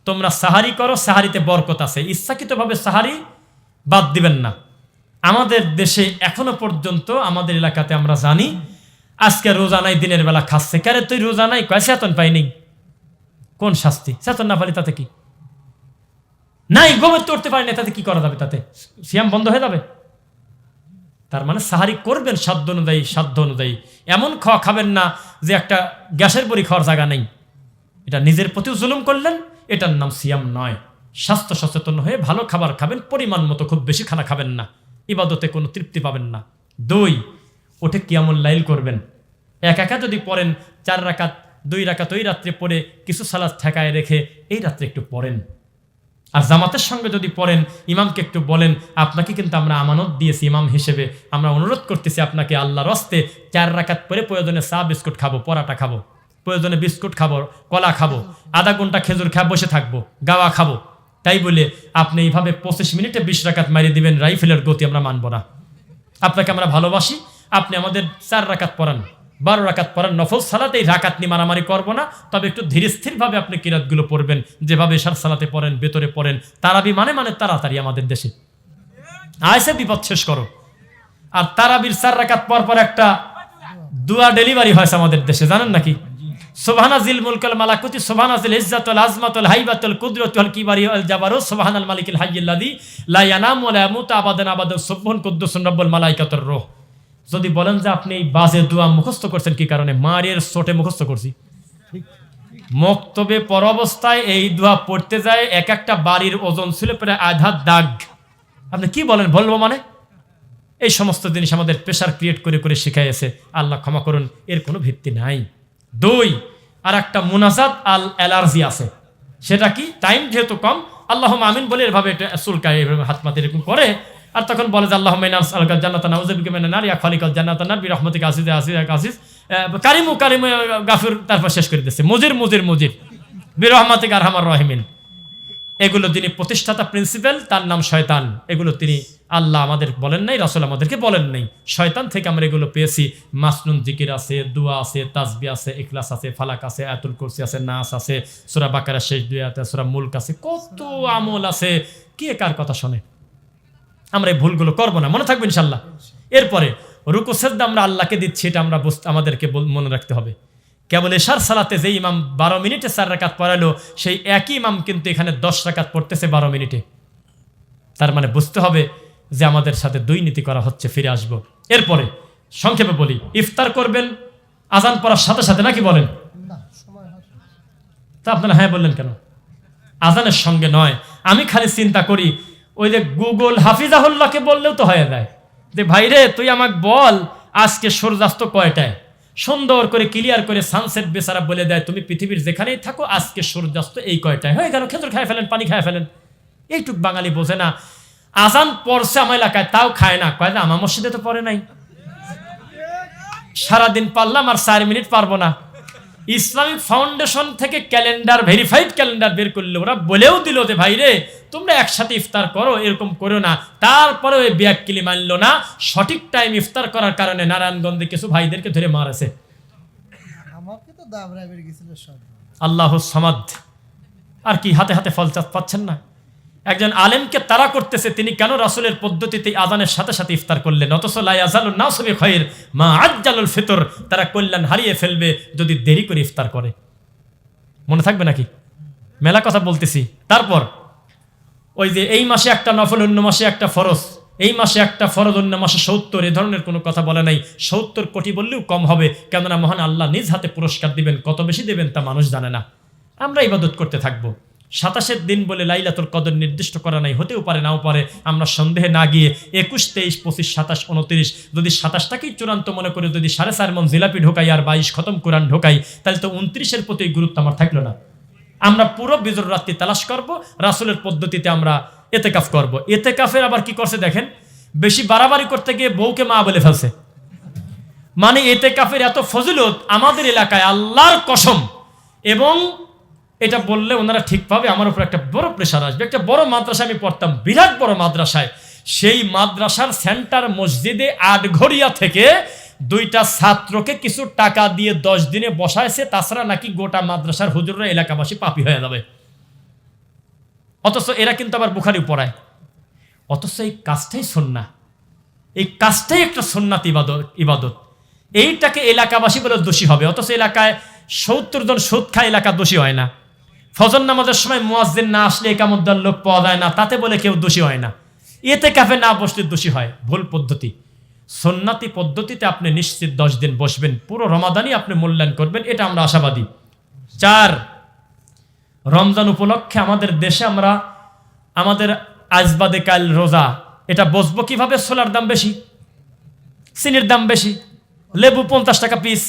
তোমরা সাহারি করো, সাহারিতে বরকত আছে। ইচ্ছাকৃতভাবে সাহারি বাদ দিবেন না। আমাদের দেশে এখনো পর্যন্ত আমাদের এলাকাতে আমরা জানি আজকে রোজা নাই, দিনের বেলা খাচ্ছে। কারে তুই রোজা নাই? কয় চেতন পাইনি। কোন শাস্তি? চেতন না পারি তাতে কি? নাই গোবর তোড়তে পারি না, তাতে কি করা যাবে? তাতে সিয়াম বন্ধ হয়ে যাবে? তার মানে সাহারি করবেন সাধ্য অনুযায়ী, সাধ্য অনুযায়ী। এমন খাওয়া খাবেন না যে একটা গ্যাসের বড়ি খাওয়ার জায়গা নেই। এটা নিজের প্রতিও জুলুম করলেন, এটার নাম সিয়াম নয়। স্বাস্থ্য সচেতন হয়ে ভালো খাবার খাবেন, পরিমাণ মতো, খুব বেশি খানা খাবেন না, ইবাদতে কোনো তৃপ্তি পাবেন না। 2, ওঠে কিয়ামুল লাইল করবেন। একা যদি পড়েন 4 রাকাত, 2 রাকাত ওই রাত্রে পড়ে কিছু সালাত ঠেকায় রেখে এই রাত্রে একটু পড়েন। আর জামাতের সঙ্গে যদি পড়েন, ইমামকে একটু বলেন আপনাকে কিন্তু আমরা আমানত দিয়েছি ইমাম হিসেবে, আমরা অনুরোধ করতেছি আপনাকে আল্লাহর হস্তে 4 রাকাত পরে প্রয়োজনে চা বিস্কুট খাবো, পরাটা খাবো, প্রয়োজনে বিস্কুট খাবো, কলা খাবো, আধা ঘন্টা খেজুর খা বসে থাকবো, গাওয়া খাবো। তাই বলে আপনি এইভাবে 25 মিনিটে 20 রাকাত মারিয়ে দিবেন, রাইফেলের গতি আমরা মানব না। আপনাকে আমরা ভালোবাসি, আপনি আমাদের 4 রাকাত পড়ান, 12 রাকাত পড়ান নফল সালাত, এই রাকাত নিয়ে মারামারি করবো না। তবে একটু ধীর স্থিরভাবে আপনি কিরাতগুলো পড়বেন, যেভাবে এশার সালাতে পড়েন, ভেতরে পড়েন। তারাবি মানে তাড়াতাড়ি আমাদের দেশে আয়সে বিপদ শেষ করো। আর তারাবির 4 রাকাত পর একটা দুয়া ডেলিভারি হয়েছে আমাদের দেশে, জানেন নাকি? সুবহানা জিল মুলকুল মালাকুতি, সুবহানা জিল ইজ্জাতুল আজমাতুল হাইবাতুল কুদরতুল কিবারি আল জাবারু, সুবহানাল মালিকিল হাইয়্যিল্লাযী লা ইয়ানামু ওয়া লা ইয়ামুতু আবাদান আবাদান, সুবহান কুদ্দুসুর রাব্বুল মালাইকাতুর রূহ। যদি বলেন যে আপনি এই বাজে দোয়া মুখস্থ করছেন কি কারণে? মারের চোটে মুখস্থ করছি। মক্তবে পর অবস্থায় এই দোয়া পড়তে যায়, এক একটা বাড়ির ওজন ছিল প্রায় আধা দাগ। আপনি কি বলেন? বলবো মানে? এই সমস্ত জিনিস আমাদের প্রেশার ক্রিয়েট করে করে শিখাইছে। আল্লাহ ক্ষমা করুন, এর কোনো ভিত্তি নাই। 2, আর একটা মুনাজাত আল অ্যালার্জি আছে। সেটা কি? টাইম যেহেতু কম, আল্লাহুম্মা আমিন বলে এভাবে এটা চুলকায়, এভাবে হাত মাতে এরকম করে, আর তখন বলে যে আল্লাহুম্মা ইন্না নাসআলুকা জান্নাতান নাউযু বিকা মিনান নার ইয়া খালিকাল জান্নাতান নার বিরহমাতিকা আজিজ আজিজ আজিজ কারিমু কারিমু গাফির। তারপর শেষ করে দিয়েছে মুজির মুজির মুজির বিরহমাতিকা আরহামার রাহিমিন। এগুলো যিনি প্রতিষ্ঠাতা প্রিন্সিপাল, তার নাম শয়তান। এগুলো তিনি আল্লাহ আমাদের বলেন নাই, রাসূল আমাদেরকে বলেন নাই। শয়তান থেকে আমরা এগুলো পেয়েছি। মাসনুন জিকির আছে, দোয়া আছে, তাসবিহ আছে, ইখলাস আছে, ফালাক আছে, আয়াতুল কুরসি আছে, নাস আছে, সূরা বাকারা শেষ 2 আয়াত, সূরা মুলক আছে, কত আমল আছে। কে কার কথা শোনে? আমরা এই ভুলগুলো করবো না, মনে থাকবে ইনশাল্লাহ। এরপরে রুকু সিজদা আমরা আল্লাহকে দিচ্ছি, এটা আমরা আমাদেরকে মনে রাখতে হবে। কেবল এশার সালাতে যে ইমাম 12 মিনিটে 4 রাকাত পড়ালো, সেই একই ইমাম কিন্তু এখানে 10 রাকাত পড়তেছে 12 মিনিটে। তার মানে বুঝতে হবে যে আমাদের সাথে দুর্নীতি করা হচ্ছে। ফিরে আসবো। এরপরে সংক্ষেপে বলি, ইফতার করবেন আজান পড়ার সাথে সাথে, নাকি বলেন? তা আপনারা হ্যাঁ বললেন কেন? আজানের সঙ্গে নয়। আমি খালি চিন্তা করি, ওই যে গুগল হাফিজাহুল্লাহকে বললেও তো হয়ে যায় যে ভাইরে তুই আমাকে বল আজকে সূর্যাস্ত কয়টায়, সুন্দর করে ক্লিয়ার করে সানসেট বেচারা বলে দেয়, তুমি পৃথিবীর যেখানেই থাকো আজকে সূর্যাস্ত এই কয়টায়। হয়ে গেল, খেজুর খায় ফেলেন, পানি খায় ফেলেন। এইটুক বাঙালি বোঝে না। আজান পড়ছে আমার এলাকায়, তাও খায় না। কয় না আমার মসজিদে তো পড়ে নাই, সারাদিন পারলাম আর 4 মিনিট পারবো না। ইসলামিক ফাউন্ডেশন থেকে ক্যালেন্ডার, ভেরিফাইড ক্যালেন্ডার বের করলে ওরা বলেও দিল যে ভাই রে তোমরা একসাথে ইফতার করো, এরকম করো না। তারপরে ওই ব্যাককিলি মানলো না। সঠিক টাইম ইফতার করার কারণে নারায়ণগঞ্জে কিছু ভাইদেরকে ধরে মারেছে। আল্লাহ সামাদ। আর কি হাতে হাতে ফল পাচ্ছেন না? একজন আলেমকে তারা করতেছে, তিনি কেন রাসূলের পদ্ধতিতে আজানের সাথে সাথে ইফতার করলেন? অথচ লা ইয়াজালুন নাসু বিখাইর মা আজ্জালুল ফিতর, তারা কল্যাণ হারিয়ে ফেলবে যদি দেরি করে ইফতার করে। মনে থাকবে নাকি? মেলা কথা বলতেছি। তারপর ওই যে এই মাসে একটা নফল, অন্য মাসে একটা ফরজ, এই মাসে একটা ফরজ, অন্য মাসে 70, এ ধরনের কোনো কথা বলে নাই। 70 কোটি বললেও কম হবে, কেননা মহান আল্লাহ নিজ হাতে পুরস্কার দিবেন, কত বেশি দেবেন তা মানুষ জানে না। আমরা ইবাদত করতে থাকবো। 27 দিন বলে লাইলাতুল কদর নির্দিষ্ট করা নাই, হতেও পারে নাও পারে। আমরা সন্দেহে না গিয়ে 21, 23, 25, 27, 29, যদি 27টাকেই চূড়ান্ত মনে করে যদি 4.5 মণ জিলাপি ঢোকাই আর 22 খতম কোরআন ঢোকাই, তাহলে তো 29-এর প্রতি গুরুত্ব আমার থাকলো না। আমরা পুরো বিজর রাত্রি তালাশ করব, রাসূলের পদ্ধতিতে আমরা এতেকাফ করব। এতেকাফের আবার কি করছে দেখেন, বেশি বাড়াবাড়ি করতে গিয়ে বউকে মা বলে ফেলছে। মানে ইতিকাফের এত ফজিলত আমাদের এলাকায়, আল্লাহর কসম। এবং এটা বললে ওনারা ঠিক পাবে, আমার উপর একটা বড় প্রেশার আসবে। একটা বড় মাদ্রাসায় আমি পড়তাম, বিরাট বড় মাদ্রাসায়। সেই মাদ্রাসার সেন্টার মসজিদে আটঘরিয়া থেকে 2টা ছাত্রকে কিছু টাকা দিয়ে 10 দিনে বসাইছে, তাছাড়া নাকি গোটা মাদ্রাসার হুজুররা এলাকাবাসী পাপী হয়ে যাবে। অথচ এরা কিন্তু আবার বুখারি পড়ায়। অথচ এই কাজটাই সুন্নাহ, এই কাজটাই একটা সুন্নাত ইবাদত। এইটাকে এলাকাবাসী বলে দোষী হবে, অথচ এলাকায় 70 জন সুদ খায়, এলাকা দোষী হয় না। ফজর নামাজের সময় মুয়াজ্জিন না আসলে একামত দেওয়ার লোক পাওয়া যায় না, তাতে বলে কেউ দোষী হয় না। ইতিকাফে না বসলে দোষী হয়, ভুল পদ্ধতি। সুন্নাতি পদ্ধতিতে আপনি নিশ্চিত 10 দিন বসবেন, পুরো রমাদানই আপনি মূল্যায়ন করবেন, এটা আমরা আশাবাদী। 4, রমজান উপলক্ষে আমাদের দেশে আমরা আমাদের আজ বাদে কাল রোজা, এটা বসবো কিভাবে? ছোলার দাম বেশি, চিনির দাম বেশি, লেবু 50 টাকা পিস।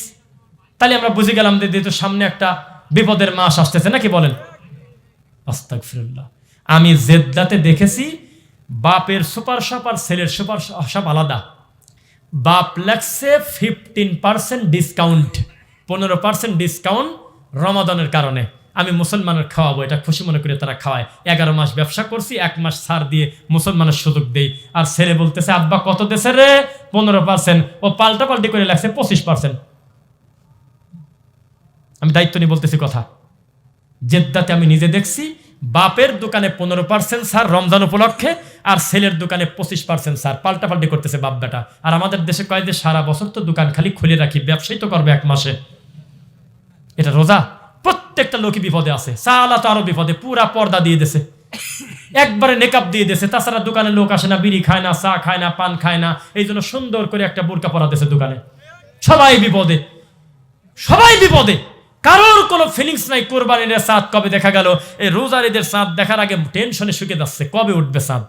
তাহলে আমরা বুঝে গেলাম যে সামনে একটা বিপদের মাস আসতেছে, নাকি বলেন? আস্তাগফিরুল্লাহ। আমি জেদ্দাতে দেখেছি বাপের সুপার শপ আর ছেলের সুপার শপ আলাদা। বাপ লাগছে 15% ডিসকাউন্ট, 15% ডিসকাউন্ট রমাদানের কারণে। আমি মুসলমানের খাওয়াবো, এটা খুশি মনে করে তারা খাওয়ায়। 11 মাস ব্যবসা করছি, 1 মাস ছাড় দিয়ে মুসলমানের সুযোগ দেই। আর ছেলে বলতেছে আব্বা কত দেশে রে? 15%। ও পাল্টাপাল্টি করে লাগছে 25%। আমি দায়িত্ব নিয়ে বলতেছি কথা। জেদ্দাতে আমি নিজে দেখছি বাপের দোকানে 15% ছাড় রমজান উপলক্ষে, আর ছেলের দোকানে 25% ছাড়, পাল্টাপাল্টি করতেছে বাপ বেটা। আর আমাদের দেশে কয় যে সারা বছর তো দোকান খালি খুলে রাখি, ব্যবসায়ী তো করবে 1 মাসে। এটা রোজা? প্রত্যেকটা লোকই বিপদে আছে। সালা তো আরো বিপদে, পুরা পর্দা দিয়ে দিয়েছে, একবারে নেকাব দিয়ে দিয়েছে। তাছাড়া দোকানে লোক আসে না, বিড়ি খায় না, চা খায় না, পান খায় না, এই জন্য সুন্দর করে একটা বোরকা পরা দিয়েছে দোকানে। সবাই বিপদে, সবাই বিপদে, কারোর কোনো ফিলিংস নাই। কোরবানির চাঁদ কবে দেখা গেল? এই রোজার ঈদের চাঁদ দেখার আগে টেনশনে শুকিয়ে যাচ্ছে, কবে উঠবে চাঁদ।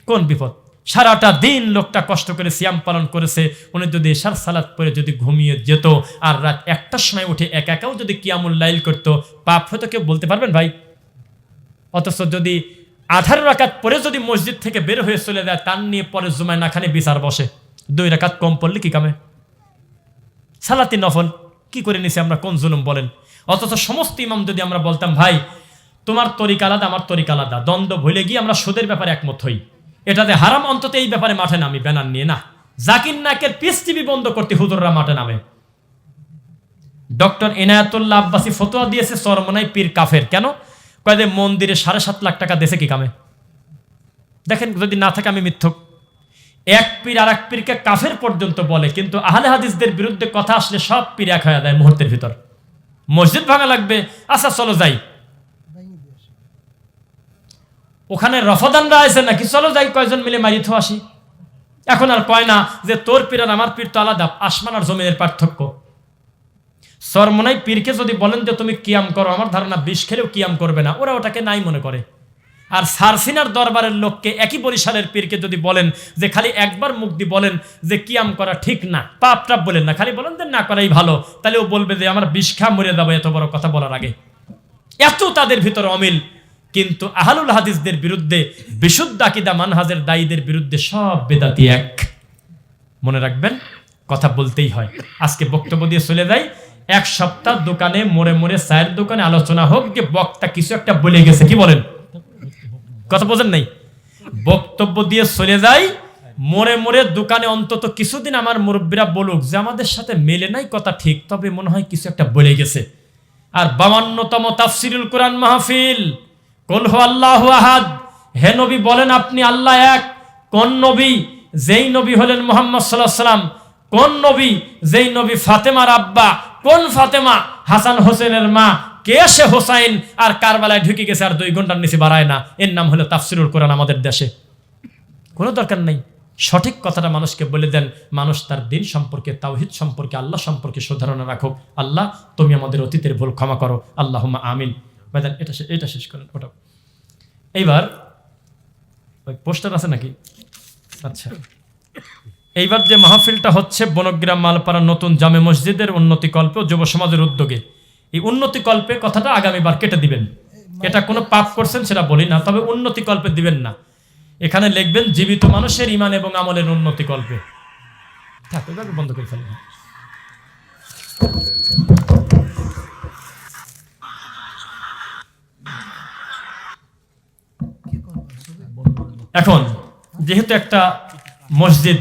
কোন বিপদ! সারাটা দিন লোকটা কষ্ট করে সিয়াম পালন করেছে, উনি যদি এশার সালাত পরে যদি ঘুমিয়ে যেত আর রাত 1টার সময় উঠে একাও যদি কিয়ামুল লাইল করতো, পাপ হয়তো কেউ বলতে পারবেন ভাই? অথচ যদি 18 রাকাত পরে যদি মসজিদ থেকে বের হয়ে চলে যায়, তার নিয়ে পরে জুমায় না খানে বিচার বসে। 2 রাকাত কম পড়লে কি কামে? সালাতি নফল কি করে নিছি আমরা, কোন জুলুম বলেন? অথচ সমস্ত ইমাম যদি আমরা বলতাম ভাই তোমার তরিকা আলাদা, আমার তরিকা আলাদা, দ্বন্দ্ব ভুলে গিয়ে আমরা সুদের ব্যাপারে একমত হই, এটাতে হারাম, অন্তত এই ব্যাপারে মাঠে নামি ব্যানার নিয়ে। না, জাকির নাকের পিস টিভি বন্ধ করতে হুজুররা মাঠে নামে। ডক্টর এনায়েতুল্লাহ আব্বাসী ফতোয়া দিয়েছে চরমনাই পীর কাফের। কেন? কয় যে মন্দিরে 7.5 লাখ টাকা দেশে কি কামে? দেখেন, যদি না থাকে আমি মিথ্যক। এক পীর আর এক পীরকে কাফের পর্যন্ত বলে, কিন্তু আহলে হাদিসদের বিরুদ্ধে কথা আসলে সব পীর এক হয়ে যায় মুহূর্তের ভিতর। মসজিদ ভাঙা লাগবে, আচ্ছা চলো যাই। ওখানে রফাদানরা আছে নাকি, চলো যাই কয়জন মিলে মারিথ আসি। এখন আর কয় না যে তোর পীর আর আমার পীর তো আলাদা, আসমান আর জমিনের পার্থক্য। চরমনাই পীরকে যদি বলেন যে তুমি কিয়াম করো, আমার ধারণা 20 খেলেও কিয়াম করবে না, ওরা ওটাকে নাই মনে করে। আর সারসিনার দরবারের লোককে, একই বরিশালের পীরকে যদি বলেন যে খালি একবার মুখ দিয়ে বলেন যে কিয়াম করা ঠিক না, পাপ টাপ বলেন না, খালি বলেন যে না করাই ভালো, তাহলে ও বলবে যে আমার 20 খা মরে যাবো এত বড় কথা বলার আগে। এত তাদের ভিতরে অমিল। কিন্তু আহলুল হাদিসদের বিরুদ্ধে, বিশুদ্ধ আকীদা মানহাজের দায়ীদের বিরুদ্ধে সব বেদাতি এক। মনে রাখবেন, কথা বলতেই হয়। আজকে বক্তব্য দিয়ে চলে যাই। 1 সপ্তাহ দোকানে মোড়ে মোড়ে চায়ের দোকানে আলোচনা হোক যে বক্তা কিছু একটা বলে গেছে, কি বলেন? কথা বোঝেন নাই? বক্তব্য দিয়ে চলে যাই, মোড়ে মোড়ে দোকানে অন্তত কিছুদিন আমার মুরব্বীরা বলুক যে আমাদের সাথে মেলে নাই কথা ঠিক, তবে মনে হয় কিছু একটা বলে গেছে। আর 52তম তাফসিরুল কোরআন মাহফিল, কুল হু আল্লাহু আহাদ, হে নবী বলেন আপনি আল্লাহ এক। কোন নবী? যেই নবী হলেন মুহাম্মদ সাল্লাল্লাহু আলাইহি ওয়াসাল্লাম। কোন নবী? যেই নবী ফাতেমার আব্বা। কোন ফাতেমা? হাসান হোসেনের মা। কে সে হোসাইন? আর কারবালায় ঢুকে গেছে আর 2 ঘন্টার নিচে বাড়ায় না। এর নাম হলো তাফসিরুল কোরআন আমাদের দেশে। কোনো দরকার নেই, সঠিক কথাটা মানুষকে বলে দেন, মানুষ তার দিন সম্পর্কে, তাওহীদ সম্পর্কে, আল্লাহ সম্পর্কে সুধারণা রাখুক। আল্লাহ তুমি আমাদের অতীতের ভুল ক্ষমা করো, আল্লাহুম্মা আমিন। ভাইজান এটা শেষ করেন ওটা। এইবার ওই পোস্টার আছে নাকি? আচ্ছা, এইবার যে মাহফিলটা হচ্ছে বনগ্রাম মালপাড়া নতুন জামে মসজিদের উন্নতিকল্পে যুব সমাজের উদ্যোগে, এই উন্নতিকল্পে কথাটা আগামীবার কেটে দিবেন। এটা কোনো পাপ করছেন সেটা বলি না, তবে উন্নতিকল্পে দিবেন না। এখানে লিখবেন জীবিত মানুষের ঈমান এবং আমলের উন্নতি কল্পে। থাক, এভাবে বন্ধ করে ফেলবেন। এখন যেহেতু একটা মসজিদ